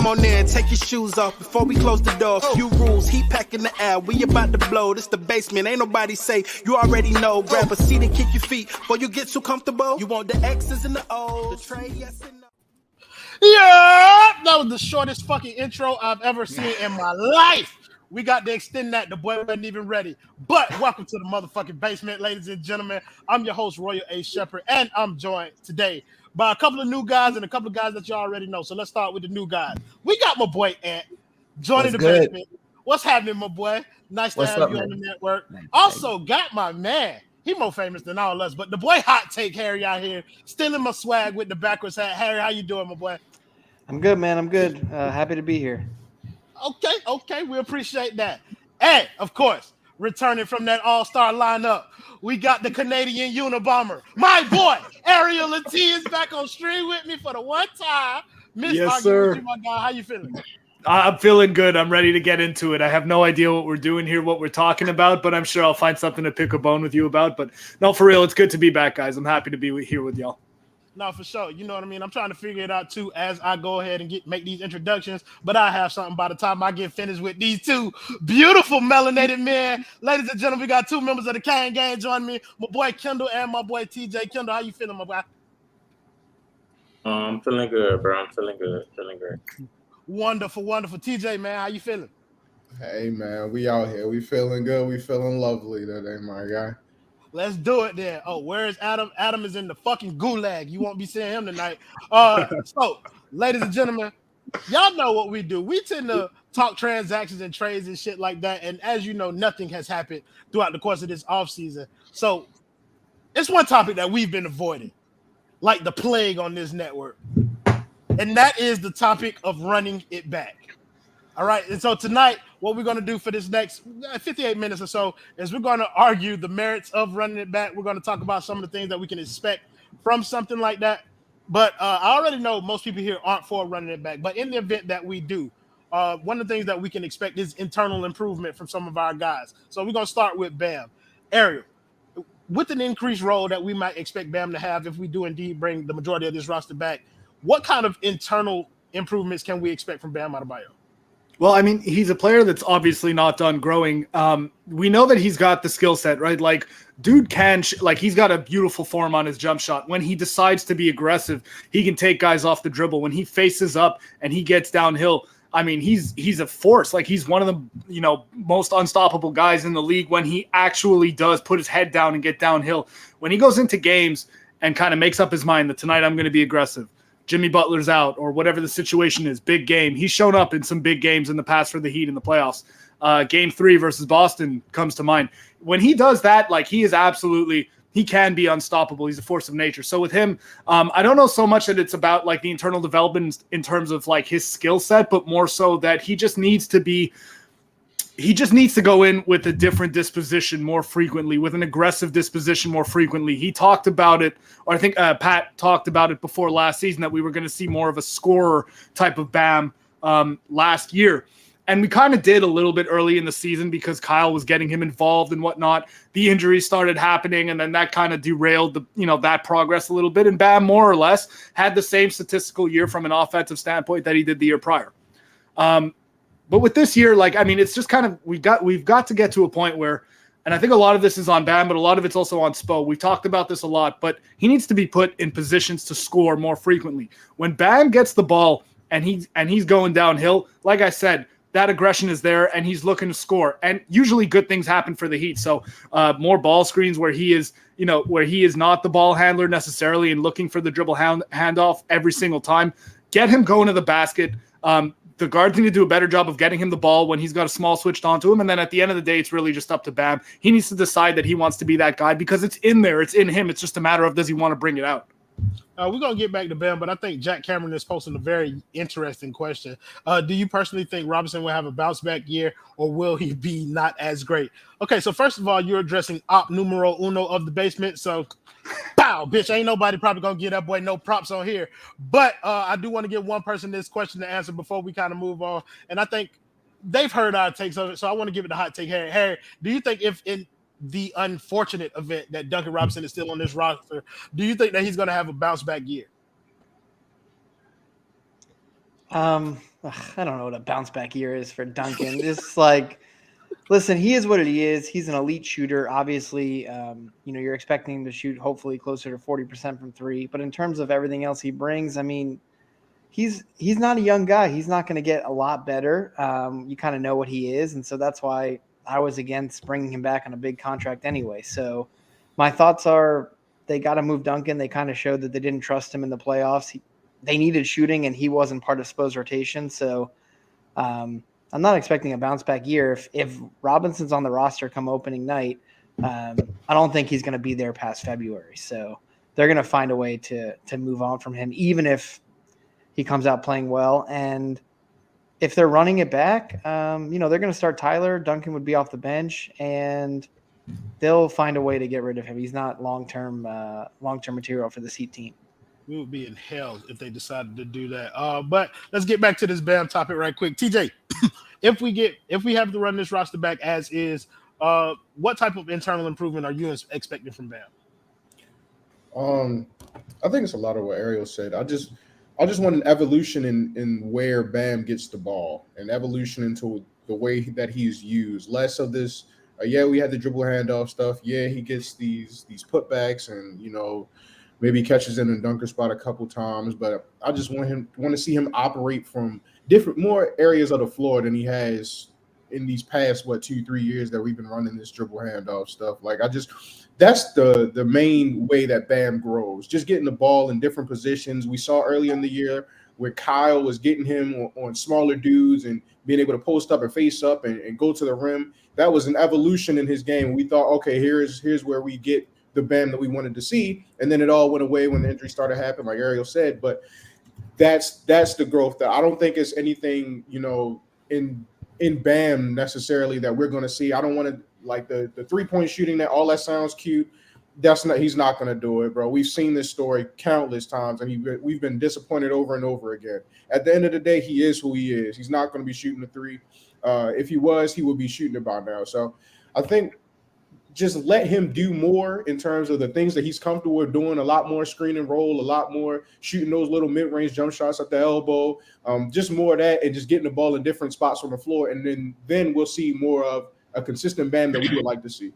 Come on in, take your shoes off before we close the door. Few rules, heat pack in the air, we about to blow. This the basement, ain't nobody safe. You already know. Grab a seat and kick your feet before you get too comfortable. You want the X's and the O's, the tray, yes and no. Yeah, that was the shortest fucking intro I've ever seen in my life. We got to extend that. The boy wasn't even ready. But welcome to the motherfucking basement, ladies and gentlemen. I'm your host, Royal A. Shepherd, and I'm joined today by a couple of new guys and a couple of guys that you already know. So let's start with the new guys. We got my boy Ant joining the basement. What's happening, my boy? Nice to have you on the network. Also got my man. He more famous than all of us, but the boy Hot Take Harry out here, stealing my swag with the backwards hat. Harry, how you doing, my boy? I'm good, man. I'm good. Happy to be here. Okay. We appreciate that. And, of course, returning from that all-star lineup, we got the Canadian Unabomber. My boy, Ariel is back on stream with me for the one time. Yes, sir. My guy, how you feeling? I'm feeling good. I'm ready to get into it. I have no idea what we're doing here, what we're talking about, but I'm sure I'll find something to pick a bone with you about. But no, for real, it's good to be back, guys. I'm happy to be here with y'all. No, for sure. You know what I mean? I'm trying to figure it out, too, as I go ahead and make these introductions. But I have something by the time I get finished with these two beautiful melanated men. Ladies and gentlemen, we got two members of the Kane Gang joining me. My boy Kendale and my boy TJ. Kendale, how you feeling, my boy? I'm feeling good, bro. I'm feeling good. Feeling great. Wonderful. TJ, man, how you feeling? Hey, man, we out here. We feeling good. We feeling lovely today, my guy. Let's do it then. Oh, where is Adam? Adam is in the fucking gulag. You won't be seeing him tonight. So, ladies and gentlemen, y'all know what we do. We tend to talk transactions and trades and shit like that. And as you know, nothing has happened throughout the course of this offseason. So, it's one topic that we've been avoiding, like the plague on this network. And that is the topic of running it back. All right. And so tonight, what we're going to do for this next 58 minutes or so is we're going to argue the merits of running it back. We're going to talk about some of the things that we can expect from something like that. But I already know most people here aren't for running it back. But in the event that we do, one of the things that we can expect is internal improvement from some of our guys. So we're going to start with Bam. Ariel, with an increased role that we might expect Bam to have if we do indeed bring the majority of this roster back, what kind of internal improvements can we expect from Bam Adebayo? Well, I mean, he's a player that's obviously not done growing. We know that he's got the skill set, right? Like, dude he's got a beautiful form on his jump shot. When he decides to be aggressive, he can take guys off the dribble. When he faces up and he gets downhill, I mean, he's a force. Like, he's one of the, most unstoppable guys in the league when he actually does put his head down and get downhill. When he goes into games and kind of makes up his mind that tonight I'm going to be aggressive, Jimmy Butler's out or whatever the situation is, big game. He's shown up in some big games in the past for the Heat in the playoffs. Game 3 versus Boston comes to mind. When he does that, like, he can be unstoppable. He's a force of nature. So with him, I don't know so much that it's about like the internal development in terms of like his skill set, but more so that he just needs to go in with a different disposition more frequently, with an aggressive disposition more frequently. He talked about it, or I think Pat talked about it before last season, that we were going to see more of a scorer type of Bam last year. And we kind of did a little bit early in the season because Kyle was getting him involved and whatnot. The injuries started happening, and then that kind of derailed that progress a little bit. And Bam more or less had the same statistical year from an offensive standpoint that he did the year prior. But with this year, it's just kind of we've got to get to a point where, and I think a lot of this is on Bam, but a lot of it's also on Spo. We've talked about this a lot, but he needs to be put in positions to score more frequently. When Bam gets the ball and he's going downhill, like I said, that aggression is there and he's looking to score. And usually good things happen for the Heat. So more ball screens where he is not the ball handler necessarily and looking for the dribble handoff every single time. Get him going to the basket. The guards need to do a better job of getting him the ball when he's got a small switched onto him. And then at the end of the day, it's really just up to Bam. He needs to decide that he wants to be that guy because it's in there. It's in him. It's just a matter of, does he want to bring it out? We're going to get back to Bam, but I think Jack Cameron is posting a very interesting question. Do you personally think Robinson will have a bounce-back year, or will he be not as great? Okay, so first of all, you're addressing op numero uno of the basement, so pow, bitch, ain't nobody probably going to get that boy no props on here. But I do want to give one person this question to answer before we kind of move on, and I think they've heard our takes of it, so I want to give it a hot take. Harry, do you think if in the unfortunate event that Duncan Robinson is still on this roster, do you think that he's going to have a bounce back year? I don't know what a bounce back year is for Duncan. It's like, listen, he is what he is. He's an elite shooter. Obviously, you're expecting him to shoot hopefully closer to 40% from three. But in terms of everything else he brings, I mean, he's not a young guy. He's not going to get a lot better. You kind of know what he is, and so that's why I was against bringing him back on a big contract anyway. So my thoughts are they got to move Duncan. They kind of showed that they didn't trust him in the playoffs. They needed shooting, and he wasn't part of Spo's rotation. So I'm not expecting a bounce back year. If Robinson's on the roster come opening night, I don't think he's going to be there past February. So they're going to find a way to move on from him, even if he comes out playing well. And if they're running it back, they're going to start Tyler. Duncan would be off the bench, and they'll find a way to get rid of him. He's not long-term material for this Heat team. We would be in hell if they decided to do that. But let's get back to this Bam topic right quick. TJ, if we have to run this roster back as is, what type of internal improvement are you expecting from Bam? I think it's a lot of what Ariel said. I just want an evolution in where Bam gets the ball, an evolution into the way that he's used. Less of this, we had the dribble handoff stuff. Yeah, he gets these putbacks and, maybe catches in a dunker spot a couple times. But I just want to see him operate from more areas of the floor than he has in these past, 2-3 years that we've been running this dribble handoff stuff. Like, that's the main way that Bam grows, just getting the ball in different positions. We saw earlier in the year where Kyle was getting him on smaller dudes and being able to post up and face up and go to the rim. That was an evolution in his game. We thought, okay, here's where we get the Bam that we wanted to see. And then it all went away when the injury started happening, like Ariel said. But that's the growth. That I don't think it's anything, in Bam necessarily that we're going to see. I don't want to, like, the 3-point shooting, that all that sounds cute. He's not going to do it, bro. We've seen this story countless times, and we've been disappointed over and over again. At the end of the day, he is who he is. He's not going to be shooting the three. If he was, he would be shooting it by now. So I think just let him do more in terms of the things that he's comfortable with doing, a lot more screen and roll, a lot more shooting those little mid-range jump shots at the elbow, just more of that, and just getting the ball in different spots on the floor. And then we'll see more of a consistent Bam that we would like to see.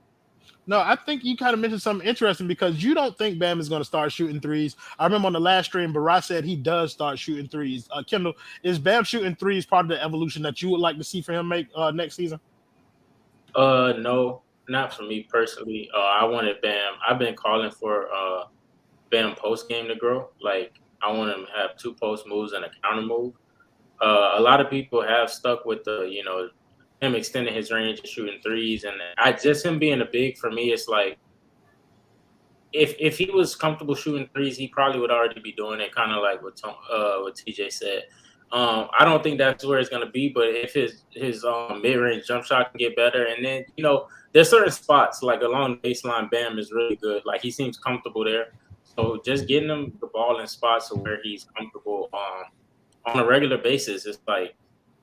No, I think you kind of mentioned something interesting because you don't think Bam is going to start shooting threes. I remember on the last stream, Borai said he does start shooting threes. Kendall, is Bam shooting threes part of the evolution that you would like to see for him make next season? No, not for me personally. I wanted Bam. I've been calling for Bam post game to grow. Like, I want him to have 2 post moves and a counter move. A lot of people have stuck with him extending his range and shooting threes, and him being a big, for me, it's like if he was comfortable shooting threes, he probably would already be doing it, kind of like what TJ said. I don't think that's where it's going to be, but if his mid-range jump shot can get better, and then there's certain spots like along the baseline, Bam is really good. Like, he seems comfortable there, so just getting him the ball in spots where he's comfortable on a regular basis, it's like.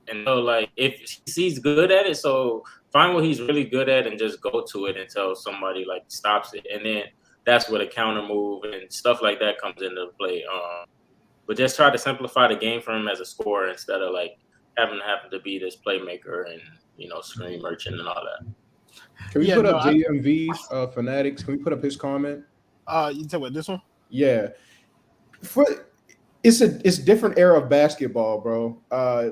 And like, if he's good at it, so find what he's really good at and just go to it until somebody like stops it, and then that's where the counter move and stuff like that comes into play. But just try to simplify the game for him as a scorer instead of like having to be this playmaker and screen merchant and all that. Can we put up JMV's Fanatics? Can we put up his comment? You talk about this one? Yeah. It's a different era of basketball, bro.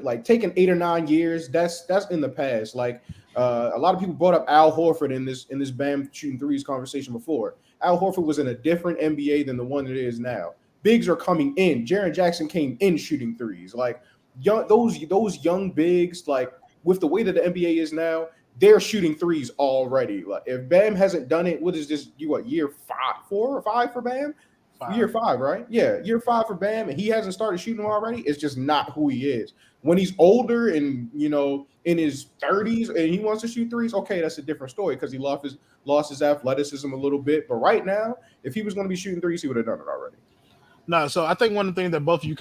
Like, taking 8 or 9 years, that's in the past. Like, a lot of people brought up Al Horford in this Bam shooting threes conversation before. Al Horford was in a different NBA than the one it is now. Bigs are coming in. Jaren Jackson came in shooting threes. Like, those young bigs, like, with the way that the NBA is now, they're shooting threes already. Like, if Bam hasn't done it, what is this? Year 4 or 5 for Bam? 5. Year 5, right? Yeah, year 5 for Bam, and he hasn't started shooting already. It's just not who he is. When he's older and in his 30s and he wants to shoot threes, okay, that's a different story because he lost his athleticism a little bit. But right now, if he was going to be shooting threes, he would have done it already. No, so I think one of the things that both of you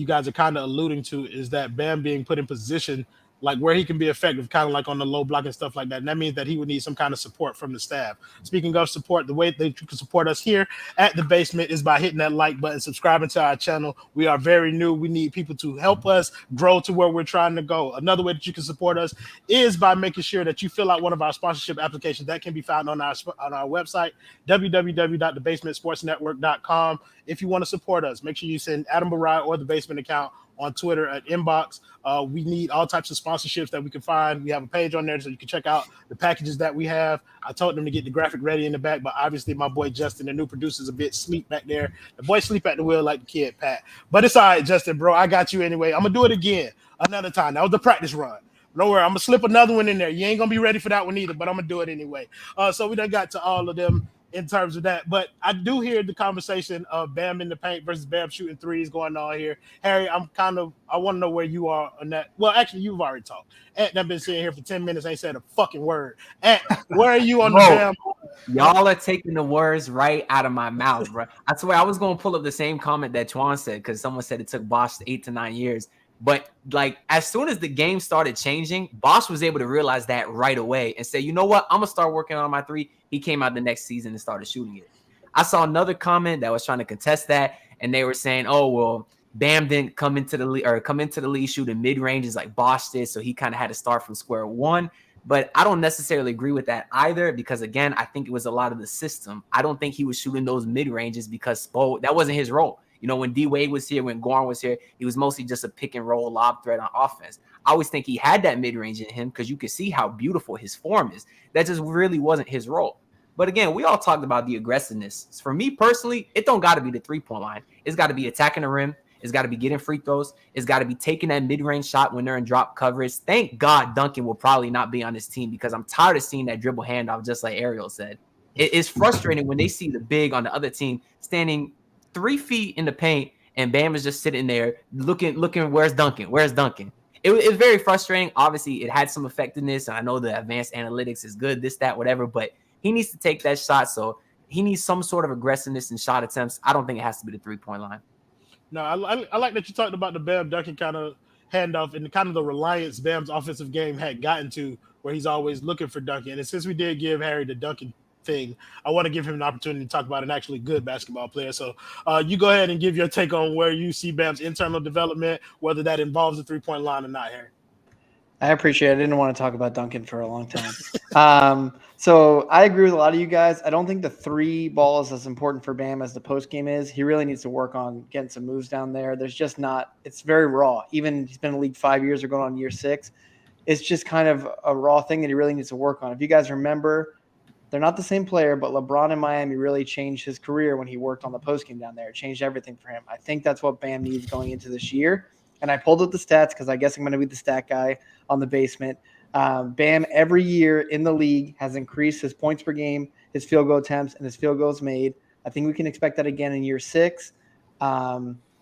guys are kind of alluding to is that Bam being put in position like where he can be effective, kind of like on the low block and stuff like that. And that means that he would need some kind of support from the staff. Speaking of support, the way that you can support us here at The Basement is by hitting that like button, subscribing to our channel. We are very new. We need people to help us grow to where we're trying to go. Another way that you can support us is by making sure that you fill out one of our sponsorship applications that can be found on our website, www.thebasementsportsnetwork.com. If you want to support us, make sure you send Adam Borai or The Basement account on Twitter at inbox. We need all types of sponsorships that we can find. We have a page on there so you can check out the packages that we have. I told them to get the graphic ready in the back, but obviously my boy Justin, the new producer, is a bit sleep back there. The boy sleep at the wheel like the kid, Pat. But it's all right, Justin, bro. I got you anyway. I'm going to do it again another time. That was the practice run. Don't worry, I'm going to slip another one in there. You ain't going to be ready for that one either, but I'm going to do it anyway. So we done got to all of them in terms of that. But I do hear the conversation of Bam in the paint versus Bam shooting threes going on here. Harry, I want to know where you are on that. Well, actually, you've already talked. Ant, I've been sitting here for 10 minutes, ain't said a fucking word. Ant, where are you on the Bam? Y'all are taking the words right out of my mouth, bro. I swear I was going to pull up the same comment that Twan said, because someone said it took Bosh 8 to 9 years. But like as soon as the game started changing, Bosh was able to realize that right away and say, you know what, I'm gonna start working on my three. He came out the next season and started shooting it. I saw another comment that was trying to contest that, and they were saying, oh well, Bam didn't come into the league shooting mid ranges like Bosh did, so he kind of had to start from square one. But I don't necessarily agree with that either, because again, I think it was a lot of the system. I don't think he was shooting those mid ranges because that wasn't his role. You know, when D Wade was here, when Gorn was here, he was mostly just a pick and roll lob threat on offense. I always think he had that mid range in him because you could see how beautiful his form is. That just really wasn't his role. But again, we all talked about the aggressiveness. For me personally, it don't got to be the 3-point line. It's got to be attacking the rim. It's got to be getting free throws. It's got to be taking that mid-range shot when they're in drop coverage. Thank God Duncan will probably not be on this team, because I'm tired of seeing that dribble handoff, just like Ariel said. It is frustrating when they see the big on the other team standing 3 feet in the paint and Bam is just sitting there looking, where's Duncan? Where's Duncan? It was very frustrating. Obviously, it had some effectiveness, and I know the advanced analytics is good, this, that, whatever, but he needs to take that shot, so he needs some sort of aggressiveness in shot attempts. I don't think it has to be the 3-point line. No, I like that you talked about the Bam Duncan kind of handoff and kind of the reliance Bam's offensive game had gotten to, where he's always looking for Duncan. And since we did give Harry the Duncan thing, I want to give him an opportunity to talk about an actually good basketball player. So you go ahead and give your take on where you see Bam's internal development, whether that involves the 3-point line or not, Harry. I appreciate it. I didn't want to talk about Duncan for a long time. So I agree with a lot of you guys. I don't think the 3 ball is as important for Bam as the post game is. He really needs to work on getting some moves down there. There's just not – it's very raw. Even he's been in the league 5 years or going on year 6. It's just kind of a raw thing that he really needs to work on. If you guys remember, they're not the same player, but LeBron in Miami really changed his career when he worked on the post game down there. It changed everything for him. I think that's what Bam needs going into this year. And I pulled up the stats because I guess I'm going to be the stat guy on the basement. Bam, every year in the league, has increased his points per game, his field goal attempts, and his field goals made. I think we can expect that again in year 6.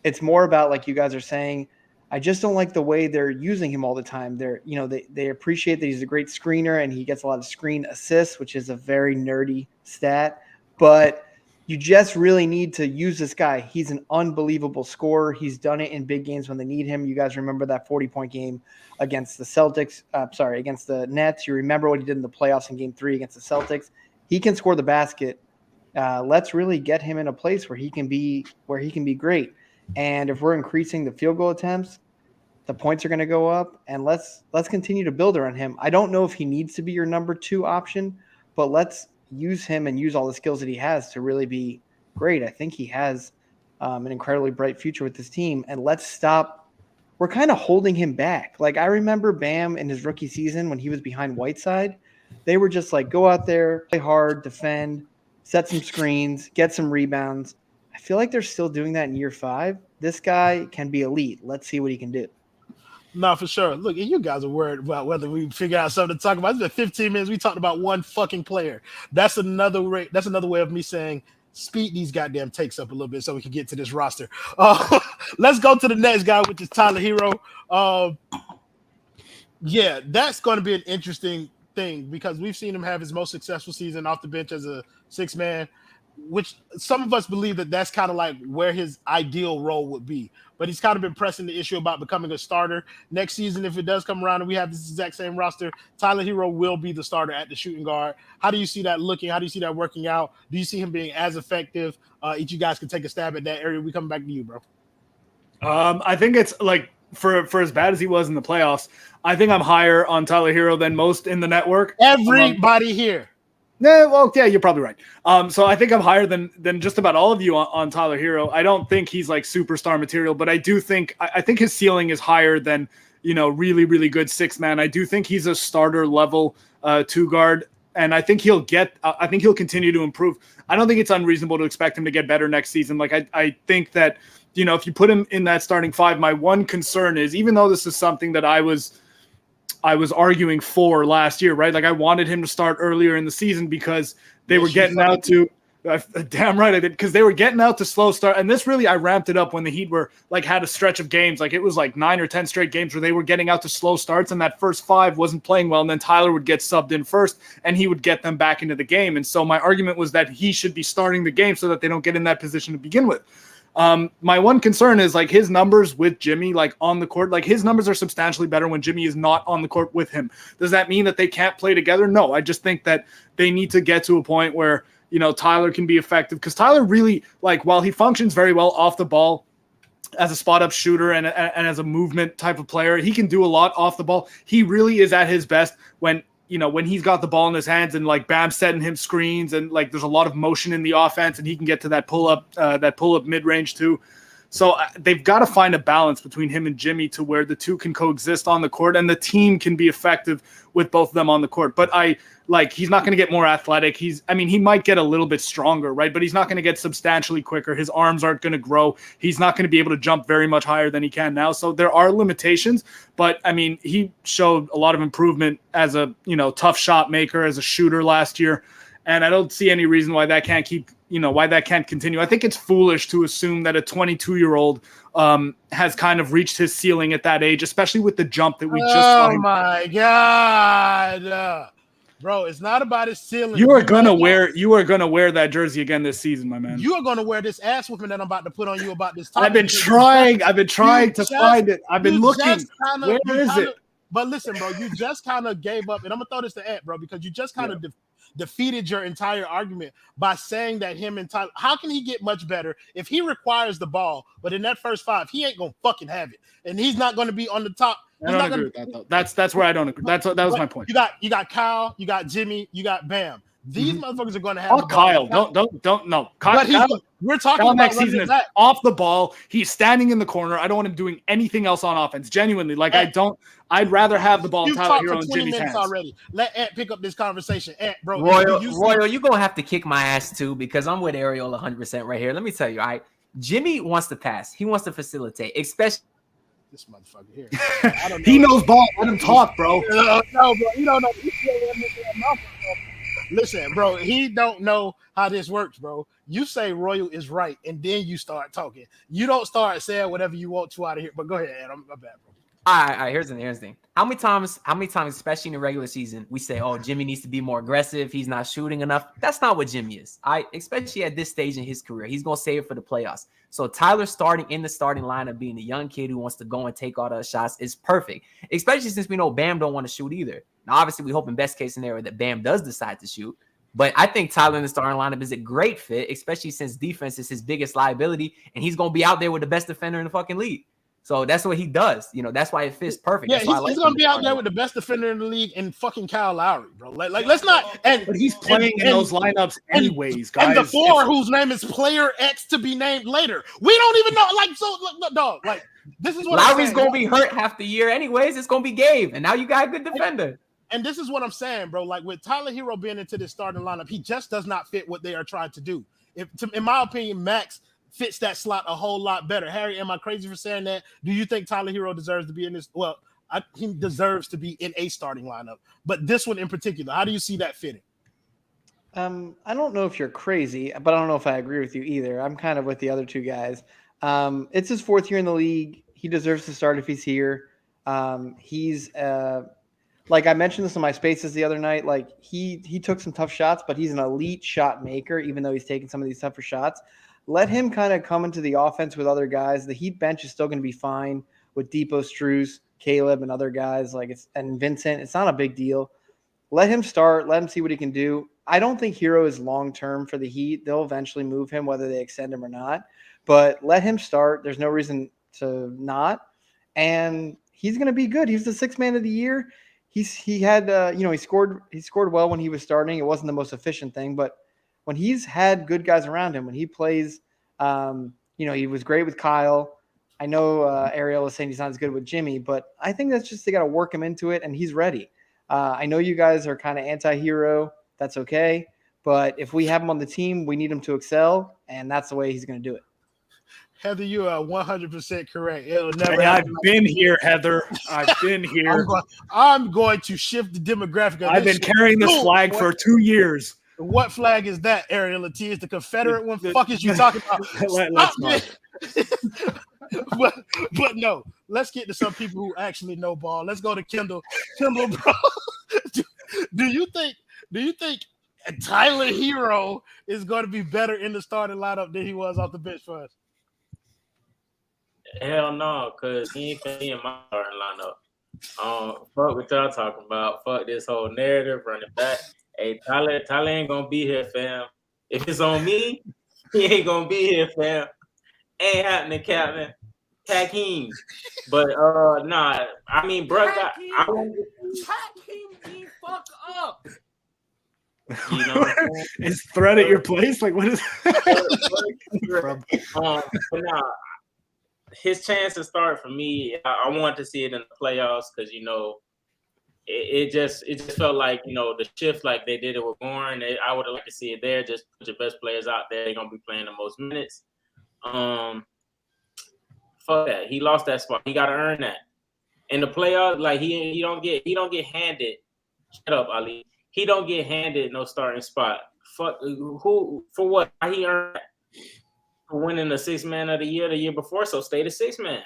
It's more about, like you guys are saying, I just don't like the way they're using him all the time. They appreciate that he's a great screener and he gets a lot of screen assists, which is a very nerdy stat. But you just really need to use this guy. He's an unbelievable scorer. He's done it in big games when they need him. You guys remember that 40-point game against the against the Nets. You remember what he did in the playoffs in Game 3 against the Celtics. He can score the basket. Let's really get him in a place where he can be great. And if we're increasing the field goal attempts, the points are going to go up. And let's continue to build around him. I don't know if he needs to be your number 2 option, but let's use him and use all the skills that he has to really be great. I think he has an incredibly bright future with this team. And let's stop. We're kind of holding him back. Like, I remember Bam in his rookie season when he was behind Whiteside. They were just like, go out there, play hard, defend, set some screens, get some rebounds. I feel like they're still doing that in year 5. This guy can be elite. Let's see what he can do. No, for sure. Look, you guys are worried about whether we figure out something to talk about. It's been 15 minutes. We talked about one fucking player. That's another way of me saying speed these goddamn takes up a little bit so we can get to this roster. Let's go to the next guy, which is Tyler Herro. Yeah, that's going to be an interesting thing because we've seen him have his most successful season off the bench as a 6-man. which some of us believe that that's kind of like where his ideal role would be. But he's kind of been pressing the issue about becoming a starter. Next season, if it does come around and we have this exact same roster, Tyler Herro will be the starter at the shooting guard. How do you see that looking? How do you see that working out? Do you see him being as effective? Each of you guys can take a stab at that area. We come back to you, bro. I think it's like for as bad as he was in the playoffs, I think I'm higher on Tyler Herro than most in the network. Everybody here. Yeah, you're probably right. So I think I'm higher than just about all of you on Tyler Herro. I don't think he's like superstar material, but I do think I think his ceiling is higher than, really, really good sixth man. I do think he's a starter level 2 guard, and I think he'll continue to improve. I don't think it's unreasonable to expect him to get better next season. Like I think that, if you put him in that starting 5, my one concern is, even though this is something that I was arguing for last year, right? Like I wanted him to start earlier in the season because they were getting out to damn right I did, because they were getting out to slow start. And this really, I ramped it up when the Heat were like had a stretch of games. Like it was like 9 or 10 straight games where they were getting out to slow starts, and that first 5 wasn't playing well. And then Tyler would get subbed in first and he would get them back into the game. And so my argument was that he should be starting the game so that they don't get in that position to begin with. My one concern is like his numbers with Jimmy, like on the court, like his numbers are substantially better when Jimmy is not on the court with him. Does that mean that they can't play together? No, I just think that they need to get to a point where, Tyler can be effective, because Tyler really, like, while he functions very well off the ball as a spot up shooter and as a movement type of player, he can do a lot off the ball. He really is at his best when he's got the ball in his hands and like Bam's setting him screens and like there's a lot of motion in the offense and he can get to that pull up mid-range too. So they've got to find a balance between him and Jimmy to where the two can coexist on the court and the team can be effective with both of them on the court. But he's not going to get more athletic. He might get a little bit stronger, right? But he's not going to get substantially quicker. His arms aren't going to grow. He's not going to be able to jump very much higher than he can now. So there are limitations, but he showed a lot of improvement as a, tough shot maker, as a shooter last year. And I don't see any reason why that can't continue. I think it's foolish to assume that a 22-year-old has kind of reached his ceiling at that age, especially with the jump that we just saw. Oh my God. Bro, it's not about his ceiling. You are gonna wear that jersey again this season, my man. You are gonna wear this ass whooping that I'm about to put on you about this topic. I've been trying to find it. I've been looking. Where is it? But listen, bro, you just kind of gave up, and I'm gonna throw this to Ant, bro, because you just kind of defeated your entire argument by saying that him and Tyler, how can he get much better if he requires the ball, but in that first 5, he ain't gonna fucking have it, and he's not gonna be on the top. I don't agree with that, though. That's where I don't agree. That was my point. You got Kyle, you got Jimmy, you got Bam. These motherfuckers are going to have. Oh, Kyle, don't no. We're talking Kyle about next season is off the ball. He's standing in the corner. I don't want him doing anything else on offense. Genuinely, I'd rather have the ball. You've talked for 20 minutes already. Let Ant pick up this conversation. Ant, bro. Royal, you're gonna have to kick my ass too, because I'm with Ariel 100% right here. Let me tell you, all right. Jimmy wants to pass. He wants to facilitate, especially. This motherfucker here. He knows ball. Let him talk, bro. No, bro. You don't know. Listen, bro. He don't know how this works, bro. You say Royal is right, and then you start talking. You don't start saying whatever you want to out of here. But go ahead, Adam. My bad, bro. All right. Here's the thing. How many times, especially in the regular season, we say, "Oh, Jimmy needs to be more aggressive. He's not shooting enough." That's not what Jimmy is. Especially at this stage in his career, he's gonna save it for the playoffs. So Tyler starting in the starting lineup, being a young kid who wants to go and take all the shots, is perfect. Especially since we know Bam don't want to shoot either. Now, obviously, we hope in best case scenario that Bam does decide to shoot. But I think Tyler in the starting lineup is a great fit, especially since defense is his biggest liability, and he's gonna be out there with the best defender in the fucking league. So that's what he does. That's why it fits perfect. Yeah, he's gonna be out there with the best defender in the league and fucking Kyle Lowry, bro. Like let's not. But he's playing in those lineups anyways, guys. And the 4 whose name is Player X to be named later. We don't even know. Dog. Like this is what Lowry's gonna be hurt half the year anyways. It's gonna be Gabe, and now you got a good defender. And this is what I'm saying, bro. Like with Tyler Herro being into this starting lineup, he just does not fit what they are trying to do. In my opinion, Max fits that slot a whole lot better. Harry, am I crazy for saying that? Do you think Tyler Herro deserves to be in this? Well, he deserves to be in a starting lineup, but this one in particular, how do you see that fitting? I don't know if you're crazy, but I don't know if I agree with you either. I'm kind of with the other two guys. It's his 4th year in the league. He deserves to start if he's here. like I mentioned this in my spaces the other night, like he took some tough shots, but he's an elite shot maker, even though he's taking some of these tougher shots. Let him kind of come into the offense with other guys. The Heat bench is still going to be fine with Depot, Strus, Caleb, and other guys and Vincent. It's not a big deal. Let him start. Let him see what he can do. I don't think Herro is long-term for the Heat. They'll eventually move him, whether they extend him or not. But let him start. There's no reason to not. And he's going to be good. He was the sixth man of the year. He scored well when he was starting. It wasn't the most efficient thing, but when he's had good guys around him, when he plays, he was great with Kyle. I know Ariel is saying he's not as good with Jimmy, but I think that's just they got to work him into it, and he's ready. I know you guys are kind of anti-Herro. That's okay. But if we have him on the team, we need him to excel, and that's the way he's going to do it. Heather, you are 100% correct. It'll never happen. I've been here, Heather. I've been here. I'm going to shift the demographic of I've been carrying this flag for 2 years. What flag is that, Ariel Attias? The Confederate one? Fuck is you talking about? Let's not. but no, let's get to some people who actually know ball. Let's go to Kendale. Kendale, bro, do you think Tyler Herro is going to be better in the starting lineup than he was off the bench for us? Hell no, because he ain't finna be in my starting lineup. Fuck what y'all talking about. Fuck this whole narrative running back. Hey, Tyler ain't gonna be here, fam. If it's on me, he ain't gonna be here, fam. Ain't happening, Captain. Hakeem. But nah, I mean, bro, Hakeem be fuck up. You know, is threat at your place? Like, what is? But nah, his chance to start for me, I want to see it in the playoffs because it just felt like the shift like they did it with Warren. I would have liked to see it there. Just put your best players out there. They're gonna be playing the most minutes. Fuck that. He lost that spot. He got to earn that. In the playoffs, like he don't get handed. Shut up, Ali. He don't get handed no starting spot. Fuck who for what? He earned that. For winning the sixth man of the year before. So stay the sixth man.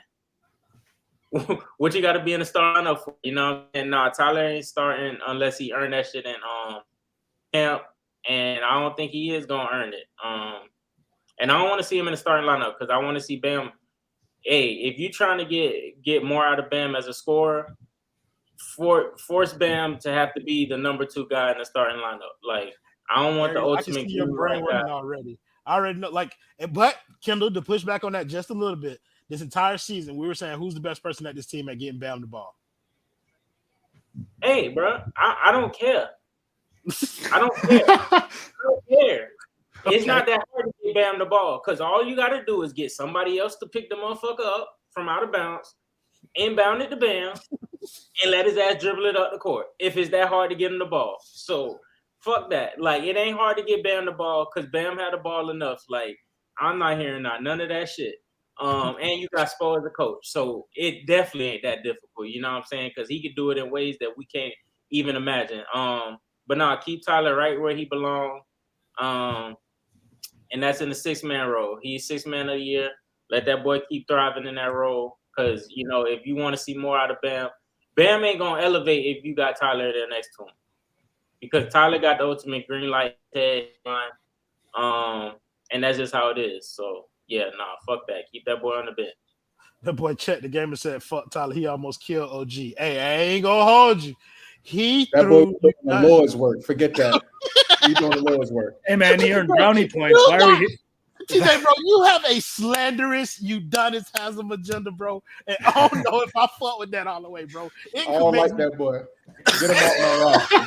What you got to be in the starting lineup for? And Tyler ain't starting unless he earned that shit in camp. And I don't think he is gonna earn it. And I don't want to see him in the starting lineup because I want to see Bam. Hey, if you're trying to get more out of Bam as a scorer, force Bam to have to be the number 2 guy in the starting lineup. Like, I don't want the ultimate. I can see your brain running already. I already know. Like, but Kendale, to push back on that just a little bit. This entire season, we were saying who's the best person at this team at getting Bam the ball. Hey, bro, I don't care. I don't care. I don't care. Okay. It's not that hard to get Bam the ball because all you got to do is get somebody else to pick the motherfucker up from out of bounds, inbound it to Bam, and let his ass dribble it up the court. If it's that hard to get him the ball. So, fuck that. Like, it ain't hard to get Bam the ball because Bam had the ball enough. Like, I'm not hearing none of that shit. And you got Spo as a coach. So, it definitely ain't that difficult. You know what I'm saying? Because he could do it in ways that we can't even imagine. But no, keep Tyler right where he belongs. And that's in the 6-man role. He's 6th man of the year. Let that boy keep thriving in that role. Because, if you want to see more out of Bam, Bam ain't going to elevate if you got Tyler there next to him. Because Tyler got the ultimate green light line. And that's just how it is. So, yeah, fuck that. Keep that boy on the bench. That boy checked the game and said, fuck Tyler. He almost killed OG. Hey, I ain't going to hold you. That boy doing the Lord's work. Forget that. He's doing the Lord's work. Hey, man, he earned brownie points. Why are we TJ, bro, you have a slanderous, Udonis-Haslam agenda, bro. And I don't know if I fuck with that all the way, bro. I don't like that boy. Get him off my roster.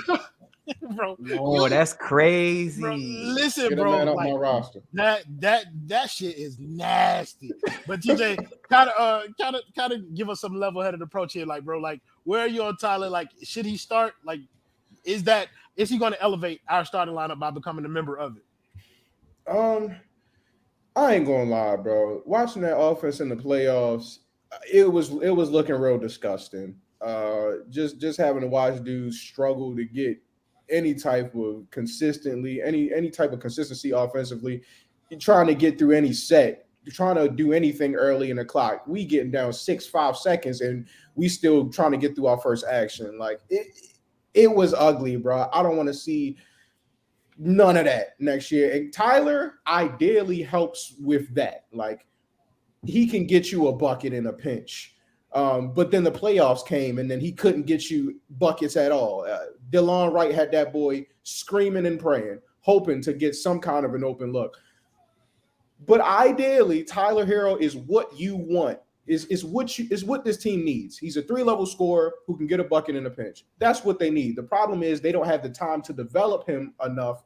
Bro, oh, that's crazy. Bro, listen, Get bro, a man off my roster. That shit is nasty. But TJ, kind of give us some level-headed approach here, like, bro, like, where are you on Tyler? Like, should he start? Like, is he going to elevate our starting lineup by becoming a member of it? I ain't gonna lie, bro. Watching that offense in the playoffs, it was looking real disgusting. Just having to watch dudes struggle to get any type of consistency offensively, trying to get through any set trying to do anything early in the clock. We getting down 6-5 seconds, and we still trying to get through our first action. Like it was ugly, bro. I don't want to see none of that next year. And Tyler ideally helps with that. Like he can get you a bucket in a pinch. But then the playoffs came, and then he couldn't get you buckets at all. DeLon Wright had that boy screaming and praying, hoping to get some kind of an open look. But ideally, Tyler Herro is what you want. Is what this team needs. He's a 3-level scorer who can get a bucket in a pinch. That's what they need. The problem is they don't have the time to develop him enough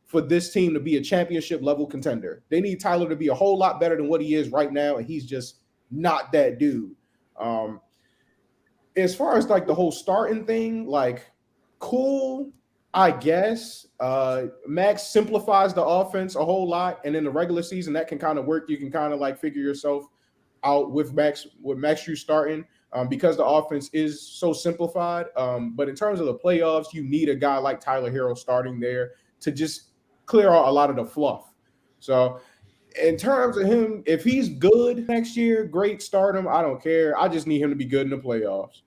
for this team to be a championship level contender. They need Tyler to be a whole lot better than what he is right now, and he's just not that dude. As far as like the whole starting thing, like cool, I guess. Max simplifies the offense a whole lot, and in the regular season that can kind of work. You can kind of like figure yourself out with Max you starting because the offense is so simplified. But in terms of the playoffs, you need a guy like Tyler Herro starting there to just clear out a lot of the fluff. So in terms of him, if he's good next year, great, start him. I don't care. I just need him to be good in the playoffs.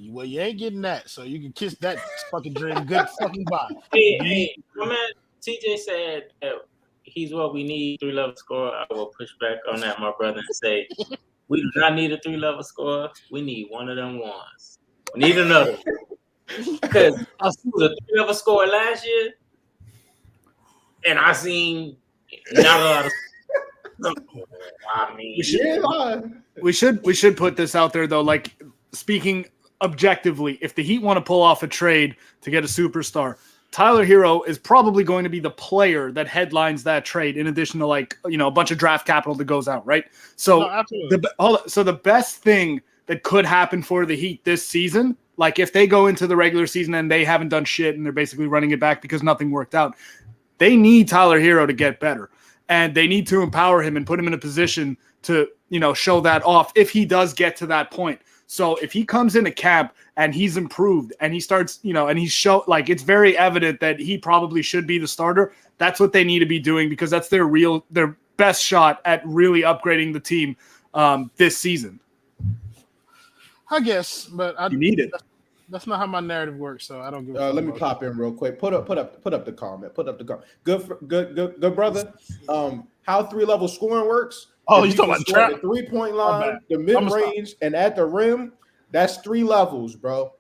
Well, you ain't getting that, so you can kiss that fucking dream good fucking bye. Hey, my man TJ said he's what we need, 3-level scorer. I will push back on that, my brother, and say we do not need a 3-level scorer. We need one of them ones. We need another. Because I was a 3-level scorer last year, and I seen not a lot of. I mean, we should put this out there though. Like speaking objectively, if the Heat want to pull off a trade to get a superstar, Tyler Herro is probably going to be the player that headlines that trade, in addition to a bunch of draft capital that goes out, right? So, the best thing that could happen for the Heat this season, like if they go into the regular season and they haven't done shit and they're basically running it back because nothing worked out, they need Tyler Herro to get better, and they need to empower him and put him in a position to show that off if he does get to that point. So if he comes into camp and he's improved and he starts, and he's it's very evident that he probably should be the starter. That's what they need to be doing because that's their best shot at really upgrading the team this season. I guess, but you need it. That's not how my narrative works, so I don't give a let me pop in real quick. Put up the comment. Good brother. How 3-level scoring works. Oh, you talking about trap? The 3-point line, the mid-range, and at the rim. That's 3 levels, bro.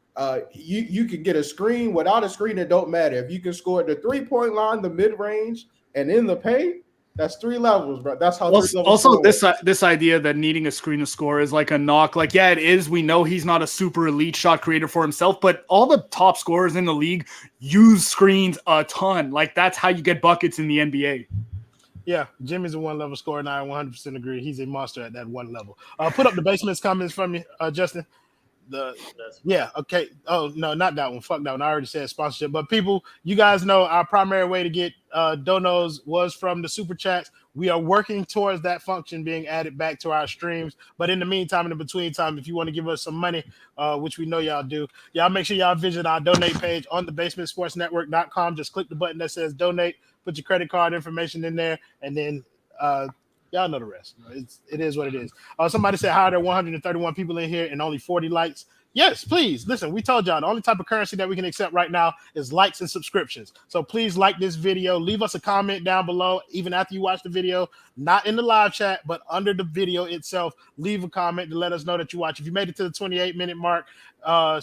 You can get a screen. Without a screen, it don't matter. If you can score at the 3-point line, the mid-range, and in the paint, that's 3 levels, bro. That's how. Also, this idea that needing a screen to score is like a knock. Like, yeah, it is. We know he's not a super elite shot creator for himself, but all the top scorers in the league use screens a ton. Like, that's how you get buckets in the NBA. Yeah, Jimmy's a 1-level scorer, and I 100% agree. He's a monster at that 1 level. Put up the basement's comments from me, Justin. Okay. Oh, no, not that one. Fuck that one. I already said sponsorship. But people, you guys know our primary way to get donos was from the super chats. We are working towards that function being added back to our streams. But in the meantime, in the between time, if you want to give us some money, which we know y'all do, y'all make sure y'all visit our donate page on the basementsportsnetwork.com. Just click the button that says donate. Put your credit card information in there, and then y'all know the rest. It is what it is. Somebody said, how are there 131 people in here and only 40 likes? Yes, please. Listen, we told y'all the only type of currency that we can accept right now is likes and subscriptions. So please like this video. Leave us a comment down below, even after you watch the video, not in the live chat, but under the video itself. Leave a comment to let us know that you watch. If you made it to the 28-minute mark,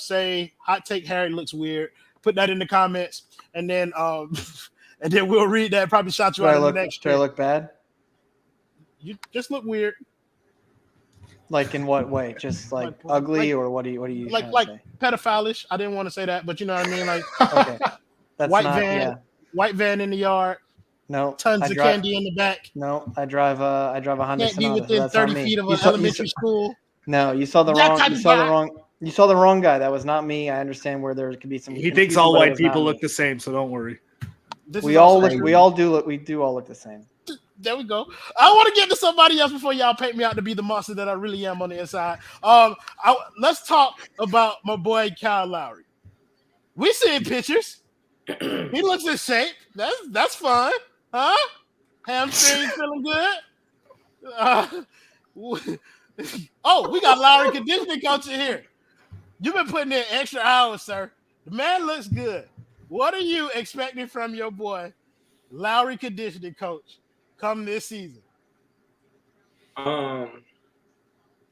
say, hot take Harry looks weird. Put that in the comments, and then and then we'll read that. Probably shout you out in the next. Do I look bad? You just look weird. Like in what way? Just like ugly, or what do you like say? Pedophile-ish? I didn't want to say that, but you know what I mean. Like okay, that's white van in the yard. No, tons of candy in the back. No, I drive a Honda Can't be Sonata, within 30 feet of an elementary school. No, you saw the wrong guy. That was not me. I understand where there could be some. He thinks all white people look the same, so don't worry. We all look the same. There we go. I want to get to somebody else before y'all paint me out to be the monster that I really am on the inside. Let's talk about my boy Kyle Lowry. We seeing pictures. He looks in shape. That's fun, huh? Hamstring feeling good. Oh, we got Lowry conditioning coach in here. You've been putting in extra hours, sir. The man looks good. What are you expecting from your boy, Lowry conditioning coach, come this season?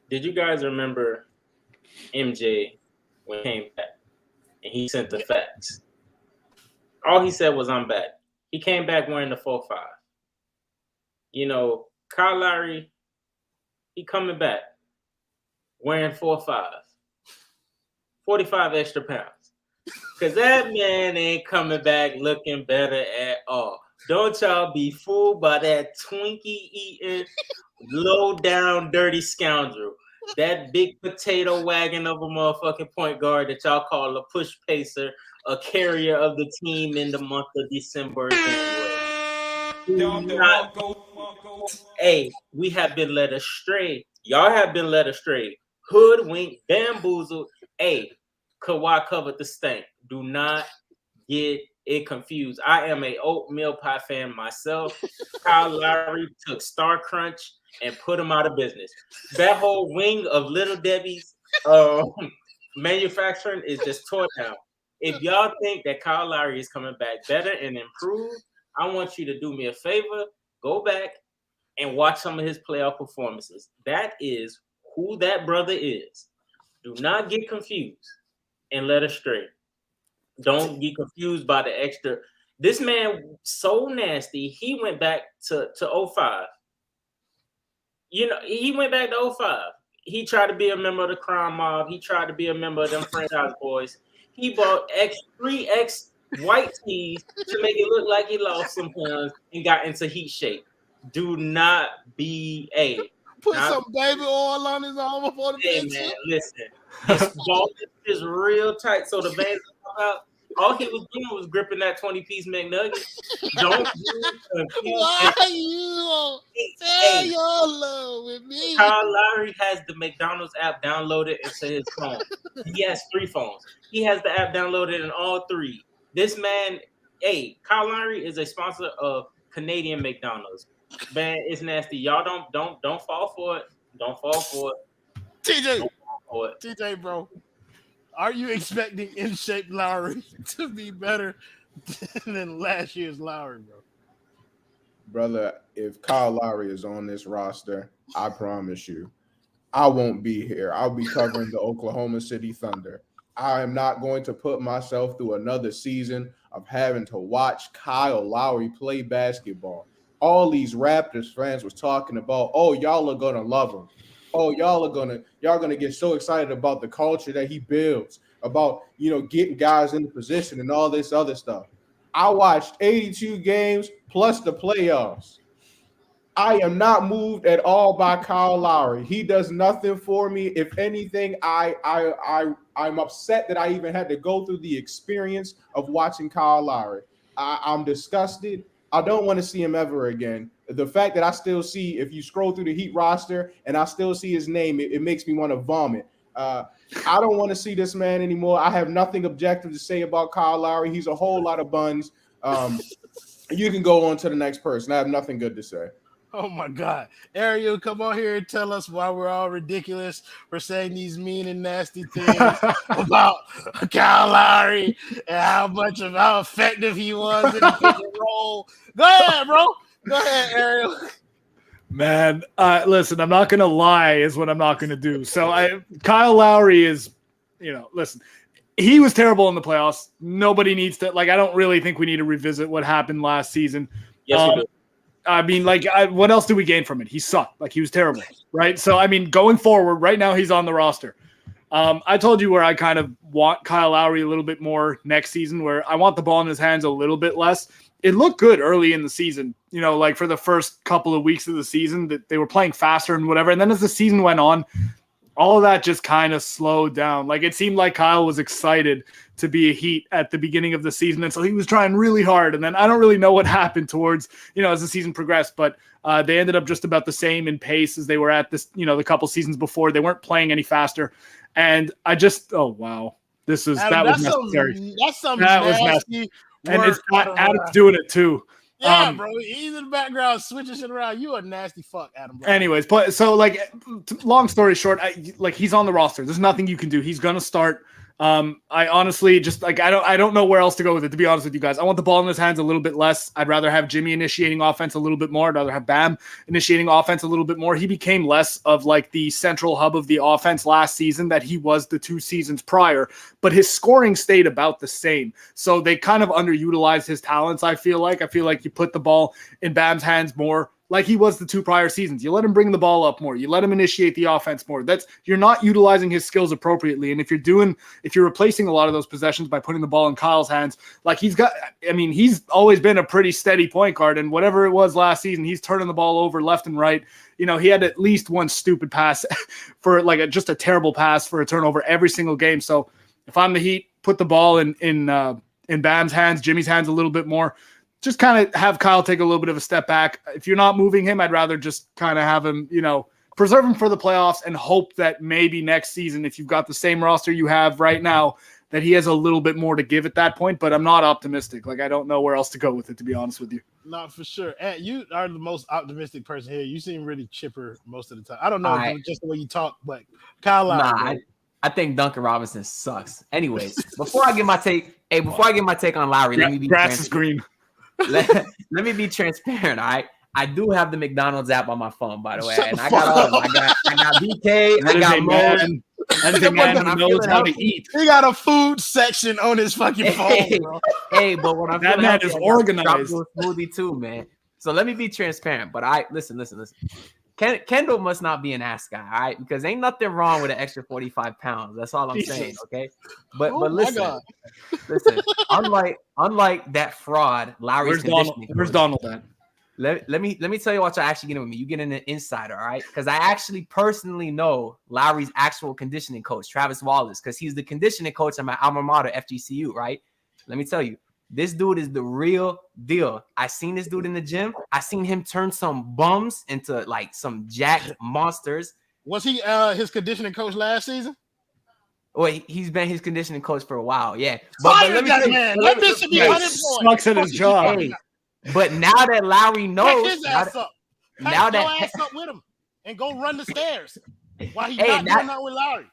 Did you guys remember MJ when he came back and he sent the facts? All he said was, "I'm back." He came back wearing the 4-5. You know, Kyle Lowry, he coming back wearing 4-5, 45 extra pounds. Because that man ain't coming back looking better at all. Don't y'all be fooled by that Twinkie-eating, low-down, dirty scoundrel. That big potato wagon of a motherfucking point guard that y'all call a push pacer, a carrier of the team in the month of December. Hey, we have been led astray. Y'all have been led astray. Hoodwinked, bamboozled. Hey, Kawhi covered the stank. Do not get it confused. I am a oatmeal pie fan myself. Kyle Lowry took Star Crunch and put him out of business. That whole wing of Little Debbie's manufacturing is just tore down. If y'all think that Kyle Lowry is coming back better and improved, I want you to do me a favor. Go back and watch some of his playoff performances. That is who that brother is. Do not get confused and led astray. Don't be confused by the extra. This man so nasty. He went back to 05. You know, he went back to 05. He tried to be a member of the crime mob. He tried to be a member of them franchise boys. He bought 3X white tees to make it look like he lost some pounds and got into heat shape. Do not be put some baby oil on his arm before the bench. Man, listen, this ball is real tight, so the veins come out. All he was doing was gripping that 20-piece McNugget. Don't why you say your love with me? Kyle Lowry has the McDonald's app downloaded into his phone. He has 3 phones. He has the app downloaded in all 3. This man, Kyle Lowry is a sponsor of Canadian McDonald's. Man, it's nasty. Y'all don't fall for it. Don't fall for it. TJ, bro. Are you expecting in-shape Lowry to be better than last year's Lowry, bro? Brother, if Kyle Lowry is on this roster, I promise you, I won't be here. I'll be covering the Oklahoma City Thunder. I am not going to put myself through another season of having to watch Kyle Lowry play basketball. All these Raptors fans was talking about, oh, y'all are gonna love him. Oh, y'all gonna get so excited about the culture that he builds, about getting guys in the position and all this other stuff. I watched 82 games plus the playoffs. I am not moved at all by Kyle Lowry. He does nothing for me. If anything, I'm upset that I even had to go through the experience of watching Kyle Lowry. I'm disgusted. I don't want to see him ever again. The fact that I still see, if you scroll through the Heat roster and I still see his name, it makes me want to vomit. I don't want to see this man anymore. I have nothing objective to say about Kyle Lowry. He's a whole lot of buns. You can go on to the next person. I have nothing good to say. Oh, my God. Ariel, come on here and tell us why we're all ridiculous for saying these mean and nasty things about Kyle Lowry and how effective he was in the pick and roll. Go ahead, bro. Go ahead, Ariel. Man, listen, I'm not going to lie is what I'm not going to do. So Kyle Lowry is, listen, he was terrible in the playoffs. Nobody needs to, I don't really think we need to revisit what happened last season. Yes, we do. I mean, what else did we gain from it? He sucked. He was terrible, right? So, I mean, going forward, right now he's on the roster. I told you where I kind of want Kyle Lowry a little bit more next season, where I want the ball in his hands a little bit less. It looked good early in the season, for the first couple of weeks of the season that they were playing faster and whatever. And then as the season went on, all of that just kind of slowed down. It seemed like Kyle was excited to be a Heat at the beginning of the season. And so he was trying really hard. And then I don't really know what happened towards, as the season progressed, but they ended up just about the same in pace as they were at this, the couple seasons before. They weren't playing any faster. And I just, oh, wow. That was necessary. That's some nasty and it's Adam's doing it too. Yeah, bro. He's in the background switching shit around. You a nasty fuck, Adam. Bro. Anyways, but so like, long story short, he's on the roster. There's nothing you can do. He's gonna start. I honestly just like I don't know where else to go with it, to be honest with you guys. I want the ball in his hands a little bit less. I'd rather have Jimmy initiating offense a little bit more. I'd rather have Bam initiating offense a little bit more. He became less of like the central hub of the offense last season that he was the 2 seasons prior, but his scoring stayed about the same. So they kind of underutilized his talents, I feel like you put the ball in Bam's hands more, like he was the 2 prior seasons. You let him bring the ball up more. You let him initiate the offense more. You're not utilizing his skills appropriately. And if you're replacing a lot of those possessions by putting the ball in Kyle's hands, like he's always been a pretty steady point guard. And whatever it was last season, he's turning the ball over left and right. You know, he had at least one stupid pass for like just a terrible pass for a turnover every single game. So if I'm the Heat, put the ball in Bam's hands, Jimmy's hands a little bit more. Just kind of have Kyle take a little bit of a step back. If you're not moving him, I'd rather just kind of have him, preserve him for the playoffs and hope that maybe next season, if you've got the same roster you have right now, that he has a little bit more to give at that point. But I'm not optimistic. Like, I don't know where else to go with it, to be honest with you. Not for sure. And you are the most optimistic person here. You seem really chipper most of the time. I don't know just the way you talk, but Kyle Lowry. I think Duncan Robinson sucks. Anyways, before I get my take on Lowry, let me be grass is green. Let me be transparent, all right? I do have the McDonald's app on my phone, by the way, and I got all of them. I got BK, I got Mo. That's a man who knows how to eat. He got a food section on his fucking phone, bro. Hey, but when I'm that man is organized. Smoothie too, man. So let me be transparent. But listen. Kendall must not be an ass guy, all right? Because ain't nothing wrong with an extra 45 pounds. That's all I'm saying, okay? But listen, unlike that fraud, Lowry's conditioning. Where's Donald at? Let me tell you what you're actually getting with me. You get an insider, all right? Because I actually personally know Lowry's actual conditioning coach, Travis Wallace, because he's the conditioning coach at my alma mater, FGCU, right? Let me tell you, this dude is the real deal. I seen this dude in the gym. I seen him turn some bums into like some jacked monsters. Was he his conditioning coach last season? Well, he's been his conditioning coach for a while, yeah. But let me man. That bitch should be unemployed. Sucks at his job. Hey, but now that Lowry knows, his ass up. Now that ass up with him and go run the stairs while he's not doing that with Lowry.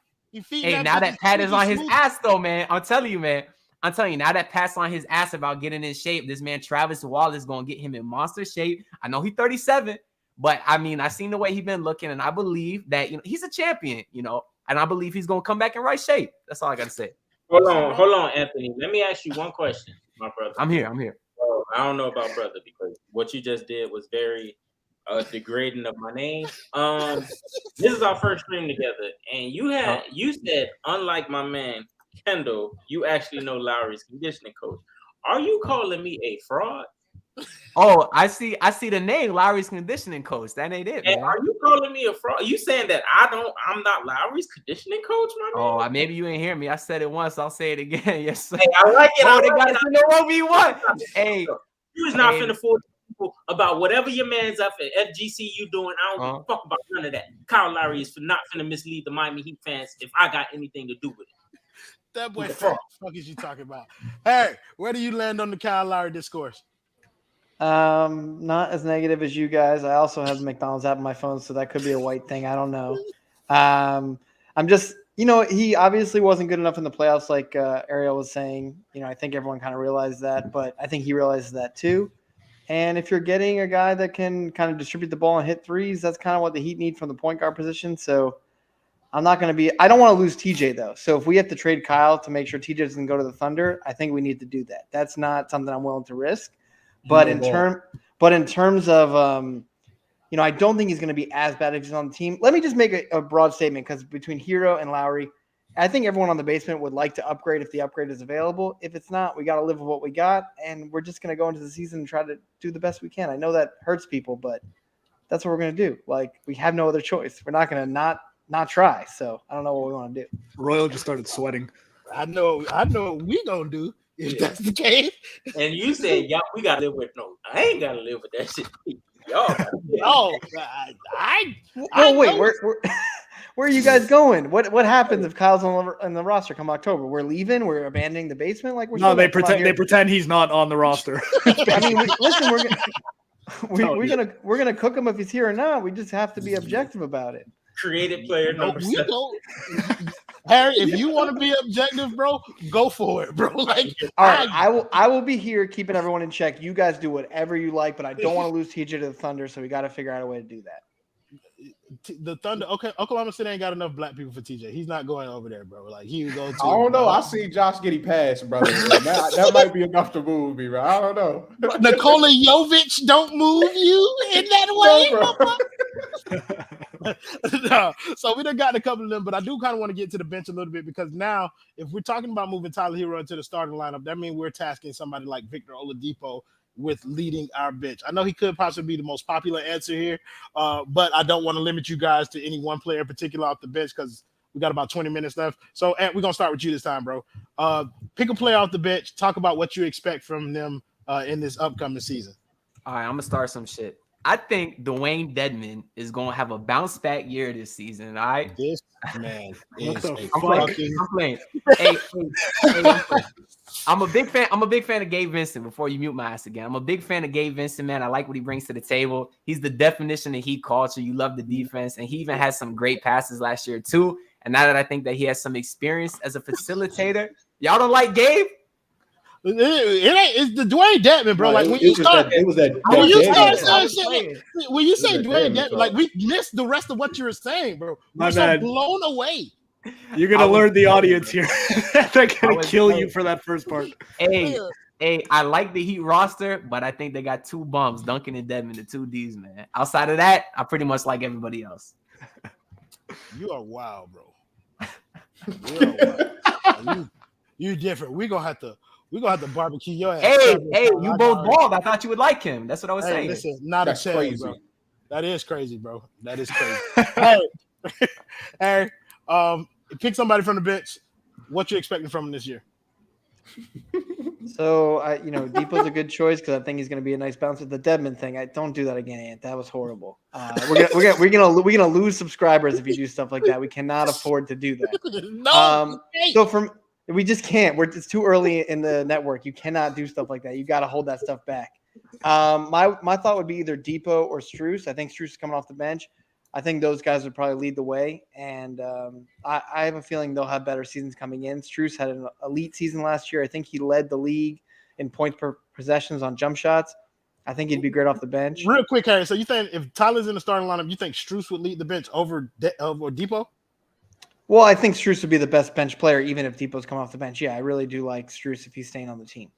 Now that Pat is on his ass, though, man. I'm telling you, now that Pat's on his ass about getting in shape, this man Travis Wallace is gonna get him in monster shape. I know he's 37, but I mean, I seen the way he's been looking, and I believe that he's a champion, and I believe he's gonna come back in right shape. That's all I gotta say. Hold on, Anthony. Let me ask you one question, my brother. I'm here. I don't know about brother because what you just did was very degrading of my name. This is our first stream together, and you said, unlike my man Kendall, you actually know Lowry's conditioning coach. Are you calling me a fraud? Oh, I see the name Lowry's conditioning coach. That ain't it, man. Are you calling me a fraud? You saying that I'm not Lowry's conditioning coach, my man? Oh, maybe you ain't hear me. I said it once. I'll say it again. Yes, sir. Hey, I like it. They got us in the 1v1. Hey, you was not finna fool people about whatever your man's up at FGCU doing. I don't give a fuck about none of that. Kyle Lowry is not finna mislead the Miami Heat fans if I got anything to do with it. That boy, fuck is you talking about? Hey, where do you land on the Kyle Lowry discourse? Not as negative as you guys. I also have the McDonald's app on my phone, so that could be a white thing. I don't know. I'm just, he obviously wasn't good enough in the playoffs, like Ariel was saying. I think everyone kind of realized that, but I think he realizes that too. And if you're getting a guy that can kind of distribute the ball and hit threes, that's kind of what the Heat need from the point guard position. So I don't want to lose TJ though. So if we have to trade Kyle to make sure TJ doesn't go to the Thunder, I think we need to do that. That's not something I'm willing to risk. But in terms of, I don't think he's going to be as bad as he's on the team. Let me just make a broad statement because between Herro and Lowry, I think everyone on the basement would like to upgrade if the upgrade is available. If it's not, we got to live with what we got, and we're just going to go into the season and try to do the best we can. I know that hurts people, but that's what we're going to do. Like, we have no other choice. We're not going to not try. So I don't know what we want to do. Royal just started sweating. I know what we going to do if that's the case. And you said, y'all, we got to live with I ain't got to live with that shit. Y'all. Where are you guys going? What happens if Kyle's on the roster come October? We're leaving. We're abandoning the basement. Like we're No, they pretend he's not on the roster. I mean, listen, we're gonna cook him if he's here or not. We just have to be objective about it. Creative player number 7. Harry, if you want to be objective, bro, go for it, bro. Like, all right, I will be here keeping everyone in check. You guys do whatever you like, but I don't want to lose TJ to the Thunder, so we got to figure out a way to do that. The Thunder, okay, Oklahoma City ain't got enough black people for TJ. He's not going over there, bro. Like he can go to. I don't know. I see Josh getting passed, brother. that might be enough to move me, bro. I don't know. Nikola Jovic don't move you in that way. No, so we done got a couple of them, but I do kind of want to get to the bench a little bit because now, if we're talking about moving Tyler Herro into the starting lineup, that means we're tasking somebody like Victor Oladipo with leading our bench. I know he could possibly be the most popular answer here, but I don't want to limit you guys to any one player in particular off the bench because we got about 20 minutes left. So, Ant, we're going to start with you this time, bro. Pick a player off the bench. Talk about what you expect from them in this upcoming season. All right, I'm going to start some shit. I think Dwayne Dedmon is going to have a bounce back year this season. All right. This man is I'm playing. Hey, I'm a big fan. I'm a big fan of Gabe Vincent. Before you mute my ass again, I'm a big fan of Gabe Vincent, man. I like what he brings to the table. He's the definition of heat culture. You love the defense, and he even had some great passes last year too. And now that I think that he has some experience as a facilitator, y'all don't like Gabe? It's the Dwayne Dedmon, bro. Like when you start, when you say Dwayne Dedmon, like we missed the rest of what you were saying, bro. We're so blown away. You're gonna learn the audience here. They're gonna kill you for that first part. Hey, I like the Heat roster, but I think they got two bums, Duncan and Dedmon, the two Ds, man. Outside of that, I pretty much like everybody else. You are wild, bro. You are wild. You different. We're gonna have to barbecue your ass. Hey, you both balled. I thought you would like him. That's what I was saying. Listen, that's crazy, bro. That is crazy, bro. That is crazy. Hey, pick somebody from the bench. What you expecting from him this year? So, Depot's a good choice because I think he's going to be a nice bounce with the Dedmon thing. Don't do that again, Ant. That was horrible. We're gonna lose subscribers if you do stuff like that. We cannot afford to do that. We just can't. It's too early in the network. You cannot do stuff like that. You got to hold that stuff back. My thought would be either Depot or Strus. I think Strus is coming off the bench. I think those guys would probably lead the way. And I have a feeling they'll have better seasons coming in. Strus had an elite season last year. I think he led the league in points per possessions on jump shots. I think he'd be great off the bench. Real quick, Harry. So you think if Tyler's in the starting lineup, you think Strus would lead the bench over Depot? Well, I think Strus would be the best bench player, even if Depot's come off the bench. Yeah, I really do like Strus if he's staying on the team.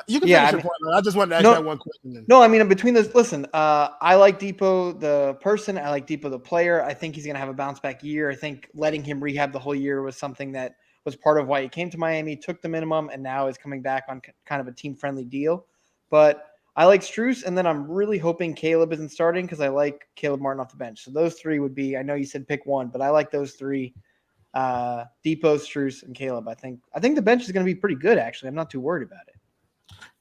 You can finish your point. I just wanted to ask that one question. No, I mean, between those, listen, I like Depot, the person. I like Depot, the player. I think he's going to have a bounce back year. I think letting him rehab the whole year was something that was part of why he came to Miami, took the minimum, and now is coming back on kind of a team-friendly deal. But I like Strus, and then I'm really hoping Caleb isn't starting because I like Caleb Martin off the bench. So those three would be – I know you said pick one, but I like those three, Depot, Strus, and Caleb. I think the bench is going to be pretty good, actually. I'm not too worried about it.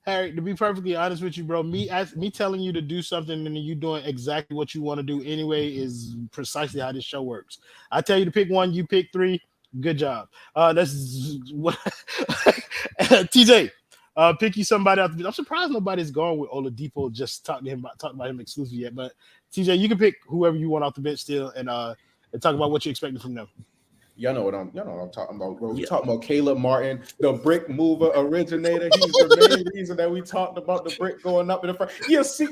Harry, to be perfectly honest with you, bro, me telling you to do something and you doing exactly what you want to do anyway is precisely how this show works. I tell you to pick one, you pick three. Good job. That's what TJ. Pick you somebody out. I'm surprised nobody's going with Oladipo. Just talking about him exclusively yet. But TJ, you can pick whoever you want off the bench still, and talk about what you're expecting from them. Y'all know what I'm talking about, bro. We're talking about Caleb Martin, the brick mover originator. He's the main reason that we talked about the brick going up in the front. See,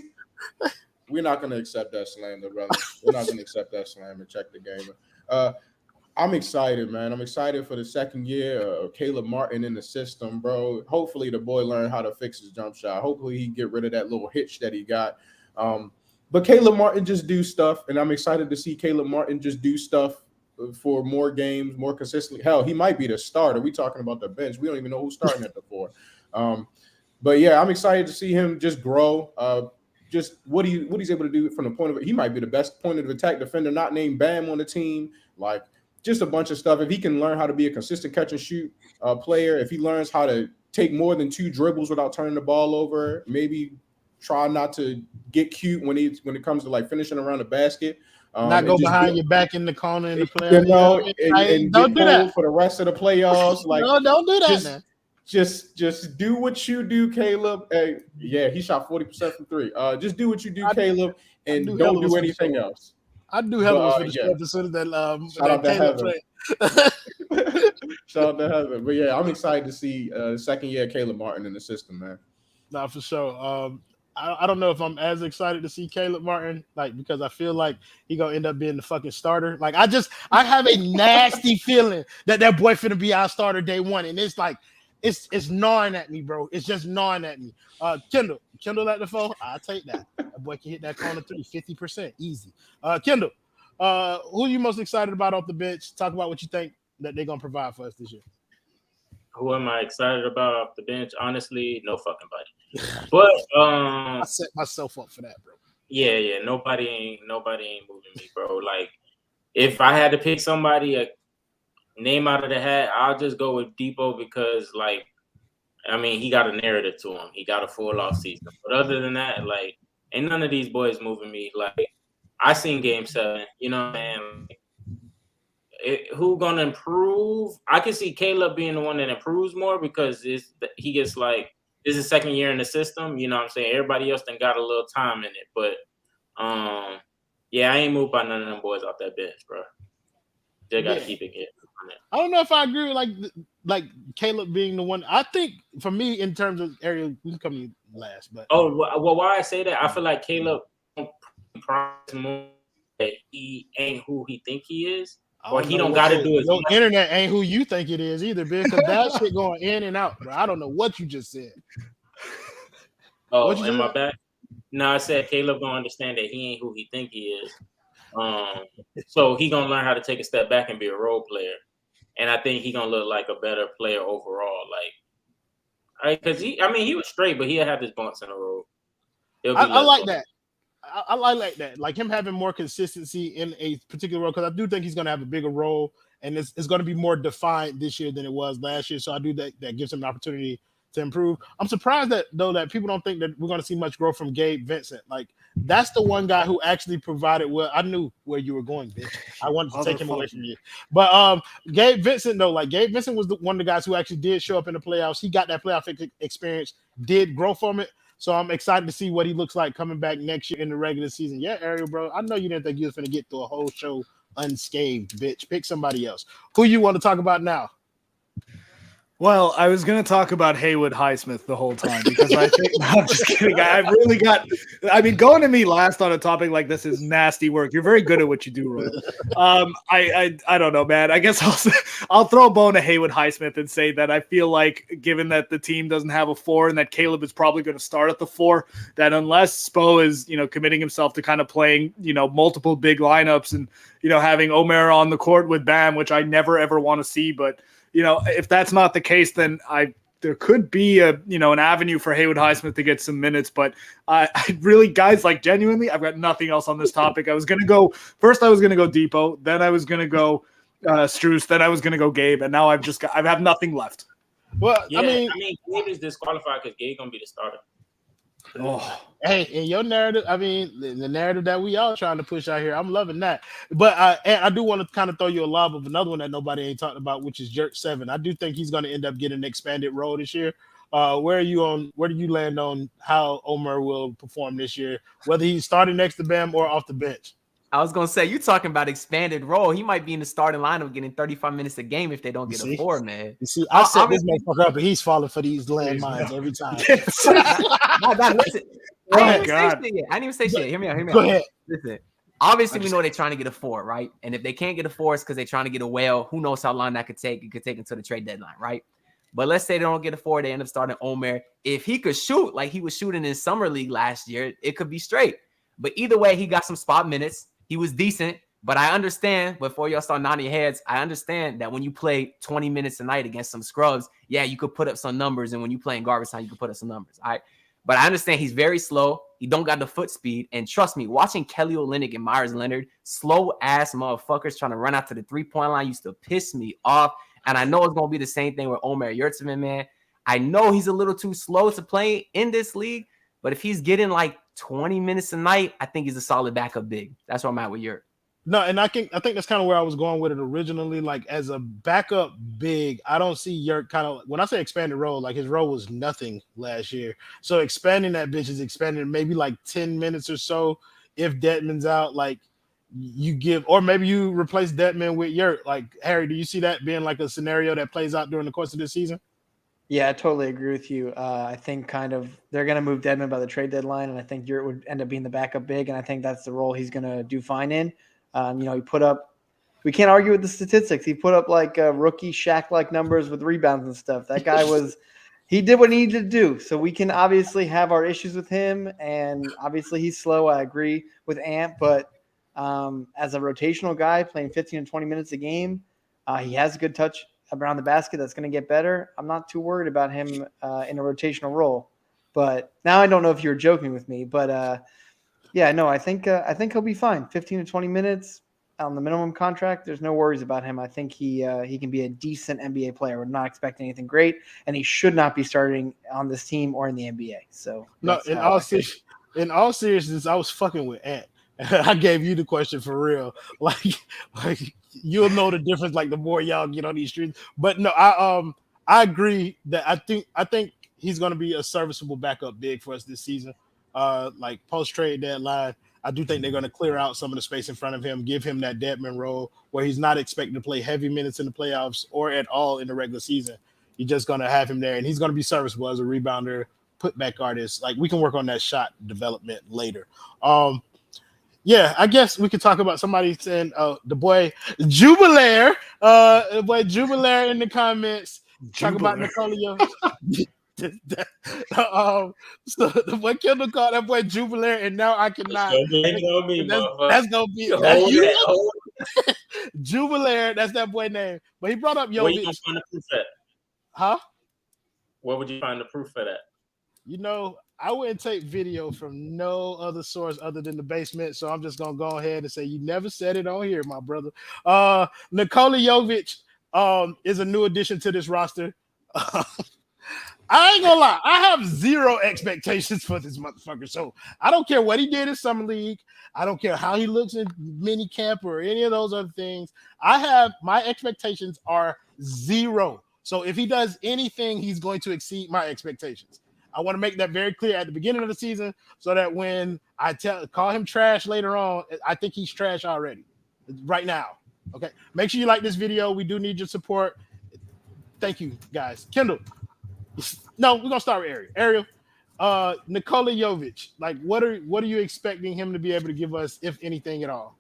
we're not going to accept that slander, brother. We're not going to accept that slander. Check the game. I'm excited, man. I'm excited for the second year of Caleb Martin in the system, bro. Hopefully the boy learned how to fix his jump shot. Hopefully he get rid of that little hitch that he got. But Caleb Martin just do stuff, and I'm excited to see Caleb Martin just do stuff for more games, more consistently. Hell, he might be the starter. We talking about the bench. We don't even know who's starting at the 4. But yeah, I'm excited to see him just grow. Just what he's able to do from the point of it. He might be the best point of attack defender, not named Bam on the team. Like just a bunch of stuff. If he can learn how to be a consistent catch and shoot player, if he learns how to take more than 2 dribbles without turning the ball over, maybe try not to get cute when it comes to like finishing around the basket. Not go behind your back in the corner in the playoffs. And don't get do that pulled for the rest of the playoffs. Like, no, don't do that, man. Just do what you do, Caleb. Hey, yeah, he shot 40% from three. Just do what you do, Caleb, and don't do anything else. I do hell of for the stuff as soon as that shout out to Caleb Heather. Shout out to Heather. But yeah, I'm excited to see second year Caleb Martin in the system, man. Nah, for sure. I don't know if I'm as excited to see Caleb Martin, like, because I feel like he gonna end up being the fucking starter. Like, I have a nasty feeling that boy finna be our starter day one, and it's like it's gnawing at me, bro. It's just gnawing at me. Kendall at the 4, I'll take that. That boy can hit that corner 3, 50%, easy. Kendall, who are you most excited about off the bench? Talk about what you think that they're gonna provide for us this year. Who am I excited about off the bench? Honestly, no fucking body. But I set myself up for that, bro. Yeah, nobody ain't moving me, bro. Like, if I had to pick somebody, a name out of the hat, I'll just go with Depot because, like, I mean, he got a narrative to him. He got a full off season. But other than that, like, ain't none of these boys moving me. Like, I seen Game 7. You know what I mean? Who gonna improve? I can see Caleb being the one that improves more because he gets like this is second year in the system. You know what I'm saying? Everybody else done got a little time in it, but yeah, I ain't moved by none of them boys off that bench, bro. They gotta keep it. I don't know if I agree with like Caleb being the one. I think for me, in terms of Ariel, we can come to you last. But well, why I say that? I feel like Caleb promises more that he ain't who he think he is. Or he don't got to do it. Your internet ain't who you think it is either, because that shit going in and out, bro. I don't know what you just said. Oh, am I back? No, I said Caleb gonna understand that he ain't who he think he is. So he gonna learn how to take a step back and be a role player, and I think he gonna look like a better player overall. Like, because he was straight, but he'll have his bumps in the road. I like that. I like that, like him having more consistency in a particular role, because I do think he's going to have a bigger role, and it's going to be more defined this year than it was last year. So I do that gives him an opportunity to improve. I'm surprised that people don't think that we're going to see much growth from Gabe Vincent. Like, that's the one guy who actually provided. Well, I knew where you were going, bitch. I wanted to take him away from you, but Gabe Vincent though, like Gabe Vincent was one of the guys who actually did show up in the playoffs. He got that playoff experience, did grow from it. So I'm excited to see what he looks like coming back next year in the regular season. Yeah, Ariel, bro. I know you didn't think you was going to get through a whole show unscathed, bitch. Pick somebody else. Who you want to talk about now? Well, I was going to talk about Haywood Highsmith the whole time because I think – I'm just kidding. Going to me last on a topic like this is nasty work. You're very good at what you do, Roy. I don't know, man. I guess I'll throw a bone to Haywood Highsmith and say that I feel like, given that the team doesn't have a 4 and that Caleb is probably going to start at the 4, that unless Spo is, committing himself to kind of playing, multiple big lineups and, having Omer on the court with Bam, which I never, ever want to see, but – if that's not the case, then there could be an avenue for Haywood Highsmith to get some minutes. But I really, guys, like genuinely, I've got nothing else on this topic. I was going to go Depot, then I was going to go Strus, then I was going to go Gabe, and now I have nothing left. Well, yeah, I mean, Gabe is disqualified because Gabe gonna be the starter. Oh, hey, in your narrative, the narrative that we all trying to push out here, I'm loving that. But I do want to kind of throw you a lob of another one that nobody ain't talked about, which is Yurtseven. I do think he's going to end up getting an expanded role this year. Where do you land on how Omer will perform this year, whether he's starting next to Bam or off the bench? I was going to say, you talking about expanded role. He might be in the starting lineup getting 35 minutes a game if they don't get a 4, man. You see, I set this motherfucker up, and he's falling for these landmines every time. Listen. I didn't even say shit. Hear me out. Go ahead. Listen. Obviously, we know they're trying to get a 4, right? And if they can't get a 4, it's because they're trying to get a whale. Who knows how long that could take? It could take until the trade deadline, right? But let's say they don't get a 4, they end up starting Omer. If he could shoot like he was shooting in Summer League last year, it could be straight. But either way, he got some spot minutes. He was decent, but I understand, before y'all start nodding your heads, I understand that when you play 20 minutes a night against some scrubs, yeah, you could put up some numbers, and when you play in garbage time, you could put up some numbers, all right? But I understand he's very slow. He don't got the foot speed, and trust me, watching Kelly Olynyk and Myers Leonard, slow-ass motherfuckers trying to run out to the three-point line used to piss me off, and I know it's going to be the same thing with Omer Yurtseven, man. I know he's a little too slow to play in this league, But if he's getting like 20 minutes a night, I think he's a solid backup big. That's where I'm at with Yurt. No, and I think that's kind of where I was going with it originally. Like as a backup big, I don't see Yurt kind of when I say expanded role, like his role was nothing last year. So expanding that bitch is expanding maybe like 10 minutes or so if Detman's out. Like you give, or maybe you replace Detman with Yurt. Like Harry, do you see that being like a scenario that plays out during the course of this season? Yeah, I totally agree with you. I think kind of they're going to move Dedmon by the trade deadline, and I think Yurt would end up being the backup big, and I think that's the role he's going to do fine in. He put up – we can't argue with the statistics. He put up like rookie Shaq-like numbers with rebounds and stuff. That guy was – he did what he needed to do. So we can obviously have our issues with him, and obviously he's slow. I agree with Ant, but as a rotational guy playing 15 to 20 minutes a game, he has a good touch around the basket that's going to get better. I'm not too worried about him in a rotational role. But now I don't know if you were joking with me, but I think he'll be fine. 15 to 20 minutes on the minimum contract. There's no worries about him. I think he can be a decent NBA player. We're not expecting anything great, and he should not be starting on this team or in the NBA. So no, in all seriousness, I was fucking with Ant. I gave you the question for real. Like you'll know the difference like the more y'all get on these streets. But no, I agree that I think he's going to be a serviceable backup big for us this season. Like post trade deadline, I do think they're going to clear out some of the space in front of him, give him that Dedmon role where he's not expected to play heavy minutes in the playoffs or at all in the regular season. You're just going to have him there, and he's going to be serviceable as a rebounder, putback artist. Like we can work on that shot development later. Yeah, I guess we could talk about somebody saying the boy Jubilaire, in the comments. Talk about Nikola Jovic. So the boy Kendall called that boy Jubilaire, and now I cannot. That's gonna be Jubilaire. That's that boy name. But he brought up Jovic. Where you gonna find the proof at? Huh? Where would you find the proof for that? You know, I wouldn't take video from no other source other than the basement, so I'm just gonna go ahead and say you never said it on here, my brother. Nikola Jovic is a new addition to this roster. I ain't gonna lie, I have zero expectations for this motherfucker. So I don't care what he did in summer league. I don't care how he looks in mini camp or any of those other things. My expectations are zero. So if he does anything, he's going to exceed my expectations. I want to make that very clear at the beginning of the season so that when I call him trash later on, I think he's trash already right now. Okay. Make sure you like this video. We do need your support. Thank you, guys. Kendall. No, we're going to start with Ariel. Nikola Jovic, like what are you expecting him to be able to give us, if anything at all?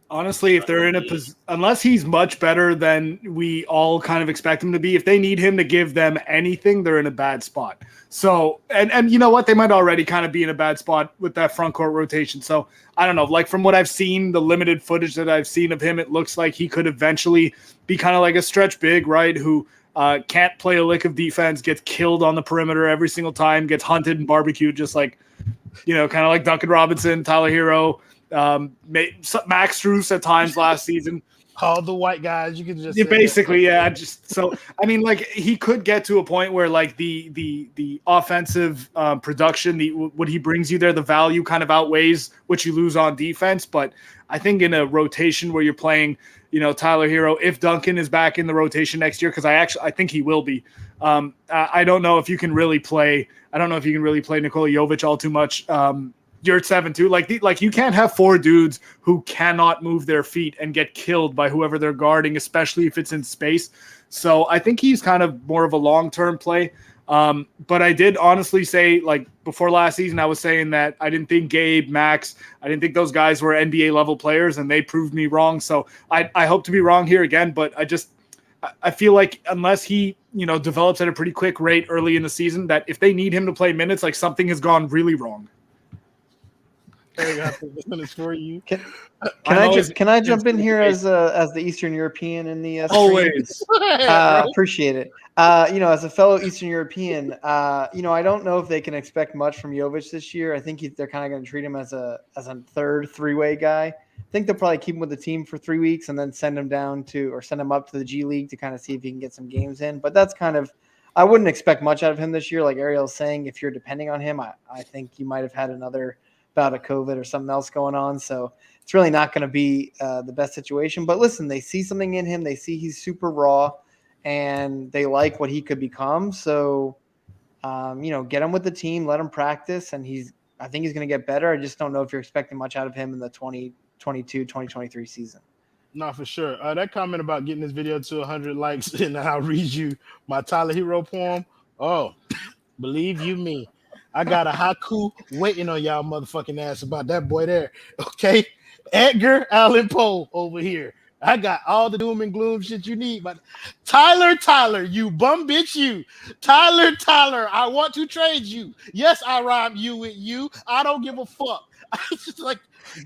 Honestly, if they're in a position, unless he's much better than we all kind of expect him to be, if they need him to give them anything, they're in a bad spot. So, and you know what? They might already kind of be in a bad spot with that front court rotation. So, I don't know. Like from what I've seen, the limited footage that I've seen of him, it looks like he could eventually be kind of like a stretch big, right? Who can't play a lick of defense, gets killed on the perimeter every single time, gets hunted and barbecued, just like, kind of like Duncan Robinson, Tyler Herro, Max Strus at times last season. All the white guys, you can just basically, I mean, like he could get to a point where like the offensive production, what he brings you there, the value kind of outweighs what you lose on defense. But I think in a rotation where you're playing, Tyler Herro, if Duncan is back in the rotation next year, because I think he will be. I don't know if you can really play. I don't know if you can really play Nikola Jovic all too much. Yurtseven too. Like you can't have four dudes who cannot move their feet and get killed by whoever they're guarding, especially if it's in space. So I think he's kind of more of a long-term play. But I did honestly say, like before last season, I was saying that I didn't think Gabe, Max, I didn't think those guys were NBA level players, and they proved me wrong. So I hope to be wrong here again, but I feel like unless he, develops at a pretty quick rate early in the season, that if they need him to play minutes, like something has gone really wrong. For you. Can I jump in here as the Eastern European in the always appreciate it. As a fellow Eastern European, I don't know if they can expect much from Jovic this year. I think they're kind of going to treat him as a third three-way guy. I think they'll probably keep him with the team for 3 weeks and then send him up to the G League to kind of see if he can get some games in. But that's kind of I wouldn't expect much out of him this year. Like Ariel's saying, if you're depending on him, I think you might have had another bout of COVID or something else going on. So it's really not going to be the best situation. But listen, they see something in him. They see he's super raw, and they like what he could become. So, get him with the team, let him practice, and I think he's going to get better. I just don't know if you're expecting much out of him in the 2022-2023 season. No, for sure. That comment about getting this video to 100 likes and I'll read you my Tyler Herro poem. Oh, believe you me, I got a haiku waiting on y'all motherfucking ass about that boy there. Okay, Edgar Allan Poe over here. I got all the doom and gloom shit you need, but Tyler, you bum bitch, you. Tyler, I want to trade you. Yes, I rhyme you with you. I don't give a fuck. It's just like,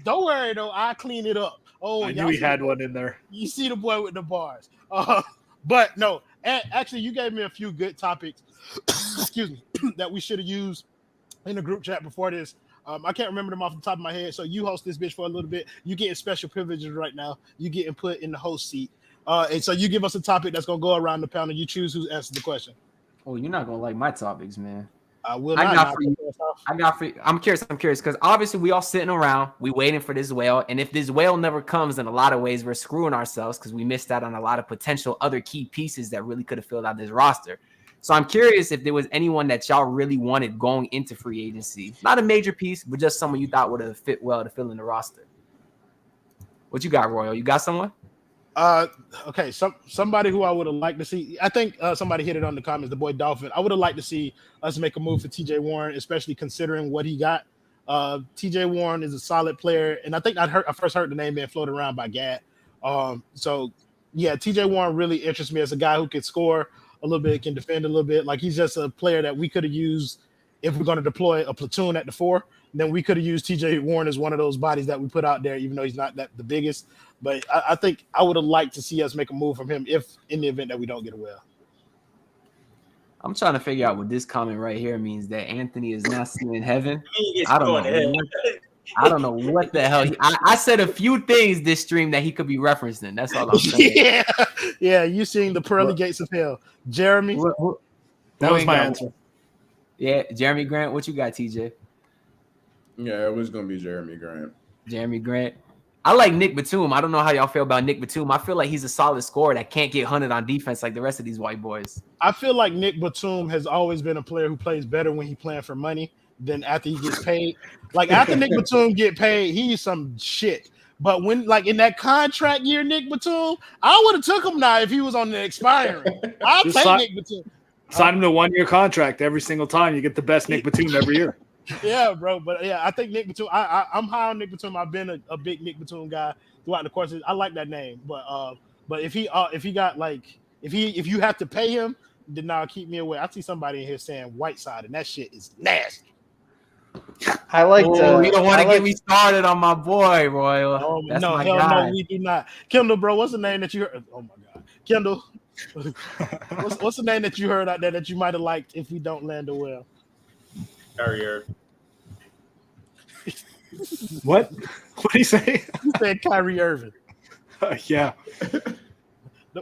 don't worry though, I clean it up. Oh, I knew he had one in there. You see the boy with the bars. But no, actually, you gave me a few good topics, excuse me, that we should have used in the group chat before this. I can't remember them off the top of my head. So you host this bitch for a little bit. You getting special privileges right now. You getting put in the host seat. And so you give us a topic that's going to go around the panel. You choose who answers the question. Oh, you're not going to like my topics, man. I will I not. got for you. I'm curious because obviously we all sitting around, we waiting for this whale, and if this whale never comes, in a lot of ways we're screwing ourselves because we missed out on a lot of potential other key pieces that really could have filled out this roster. So I'm curious if there was anyone that y'all really wanted going into free agency, not a major piece, but just someone you thought would have fit well to fill in the roster. What you got, Royal? You got someone? Okay, somebody who I would have liked to see. I think somebody hit it on the comments. The boy Dolphin. I would have liked to see us make a move for TJ Warren, especially considering what he got. TJ Warren is a solid player, and I think I first heard the name being floated around by Gad. So yeah, TJ Warren really interests me as a guy who can score a little bit, can defend a little bit. Like he's just a player that we could have used if we're going to deploy a platoon at the 4. Then we could have used TJ Warren as one of those bodies that we put out there, even though he's not the biggest. But I think I would have liked to see us make a move from him if in the event that we don't get a well. I'm trying to figure out what this comment right here means, that Anthony is not seeing heaven. I don't know what the hell. I said a few things this stream that he could be referencing. That's all I'm saying. Yeah, you seeing the pearly gates of hell. Jeremy? That was my answer. Yeah, Jeremy Grant. What you got, TJ? Yeah, it was going to be Jeremy Grant. Jeremy Grant. I like Nick Batum. I don't know how y'all feel about Nick Batum. I feel like he's a solid scorer that can't get hunted on defense like the rest of these white boys. I feel like Nick Batum has always been a player who plays better when he's playing for money than after he gets paid. Like after Nick Batum get paid, he's some shit. But when like in that contract year, Nick Batum, I would have took him now if he was on the expiring. I'll take Nick Batum. Sign him to a 1-year contract every single time. You get the best Nick Batum every year. Yeah, bro. But yeah, I think Nick Batum. I'm high on Nick Batum. I've been a big Nick Batum guy throughout the course. I like that name. But if he got like if you have to pay him, then now keep me away. I see somebody in here saying Whiteside, and that shit is nasty. I like. You don't want to get me started on my boy, Royal. That's no, my hell guy. no, we do not. Kendall, bro, what's the name that you heard? Oh my God, Kendall. what's the name that you heard out there that you might have liked if we don't land a well? Ariel. What? What did he say? He said Kyrie Irving. Yeah.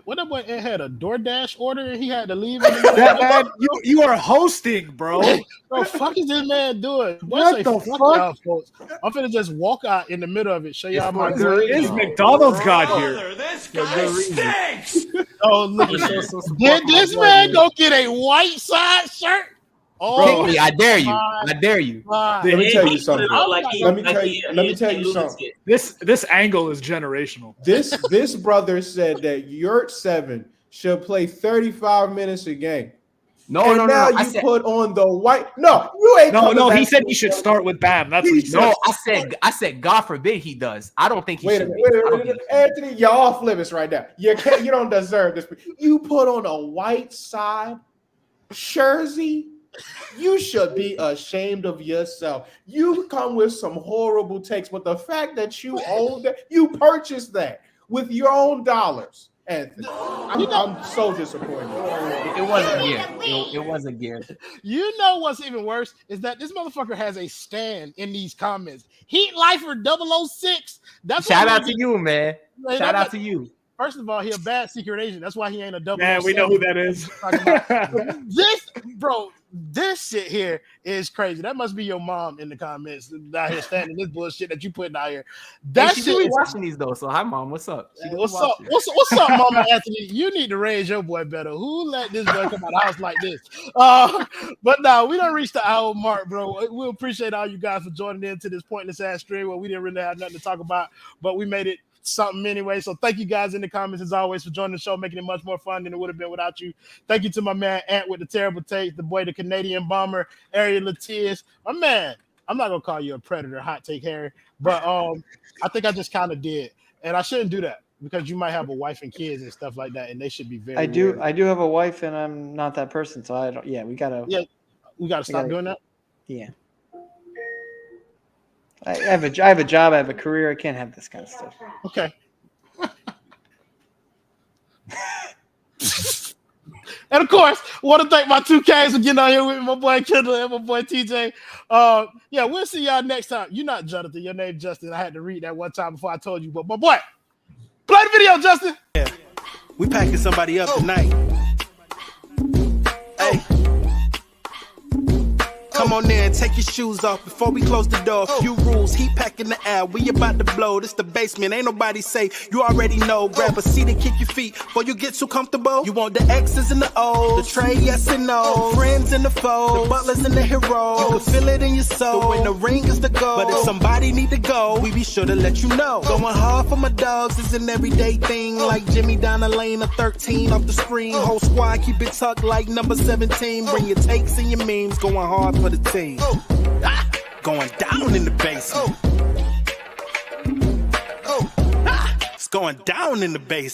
What that boy had a DoorDash order and he had to leave. That man, you are hosting, bro. Bro, fuck is this man doing? What the fuck? Folks. I'm finna just walk out in the middle of it. Show y'all my There is McDonald's got here. This guy stinks. Oh, look at this. Did this man go get a white side shirt? Oh, Pick me. I dare you. I dare you. Let me tell you something. Let me tell you something. This angle is generational. This brother said that Yurtseven should play 35 minutes a game. No. You put on the white. No, you ain't. No. He said he should start with Bam. That's what he said. No, I said, God forbid he does. I don't think he should. Wait a minute. Anthony, you're off limits right now. You don't deserve this. You put on a white side jersey. You should be ashamed of yourself. You come with some horrible takes, but the fact that you own that, you purchased that with your own dollars, Anthony. I'm so disappointed. It wasn't geared. It wasn't geared. You know what's even worse is that this motherfucker has a stand in these comments. Heat Lifer 006. That's Shout out to you, man. Shout out to you. First of all, he a bad secret agent. That's why he ain't a double. Man, we know who that is. This shit here is crazy. That must be your mom in the comments out here standing this bullshit that you putting out here. That she's shit really is watching these though. So hi, mom. What's up? What's up? What's up, Mama Anthony? You need to raise your boy better. Who let this boy come out of the house like this? But now we don't reach the hour mark, bro. We appreciate all you guys for joining in to this pointless ass stream where we didn't really have nothing to talk about, but we made it something anyway. So thank you guys in the comments as always for joining the show, making it much more fun than it would have been without you. Thank you to my man Ant with the terrible take, the boy, the Canadian bomber, Ariel Attias. My man, I'm not gonna call you a predator, hot take Harry, but I think I just kind of did, and I shouldn't do that because you might have a wife and kids and stuff like that, and they should be very. I do have a wife, and I'm not that person, so I don't. Yeah, we gotta stop doing that. Yeah. I have a job, I have a career. I can't have this kind of stuff. Okay. And of course, I want to thank my 2Ks for getting out here with me, my boy Kendall and my boy TJ. Yeah, we'll see y'all next time. You're not Jonathan. Your name's Justin. I had to read that one time before I told you. But my boy, play the video, Justin. Yeah, we packing somebody up tonight. Hey. Come on in, take your shoes off before we close the door. Few rules, heat packing the air. We about to blow. This the basement, ain't nobody safe. You already know. Grab a seat and kick your feet before you get too comfortable. You want the X's and the O's, the Trey, yes and no, friends and the foes, the Butlers and the Herro. You can feel it in your soul. So when the ring is the goal, but if somebody need to go, we be sure to let you know. Going hard for my dogs is an everyday thing. Like Jimmy down the lane of 13 off the screen. Whole squad keep it tucked like number 17. Bring your takes and your memes. Going hard for the team. Going down in the basement. It's going down in the basement.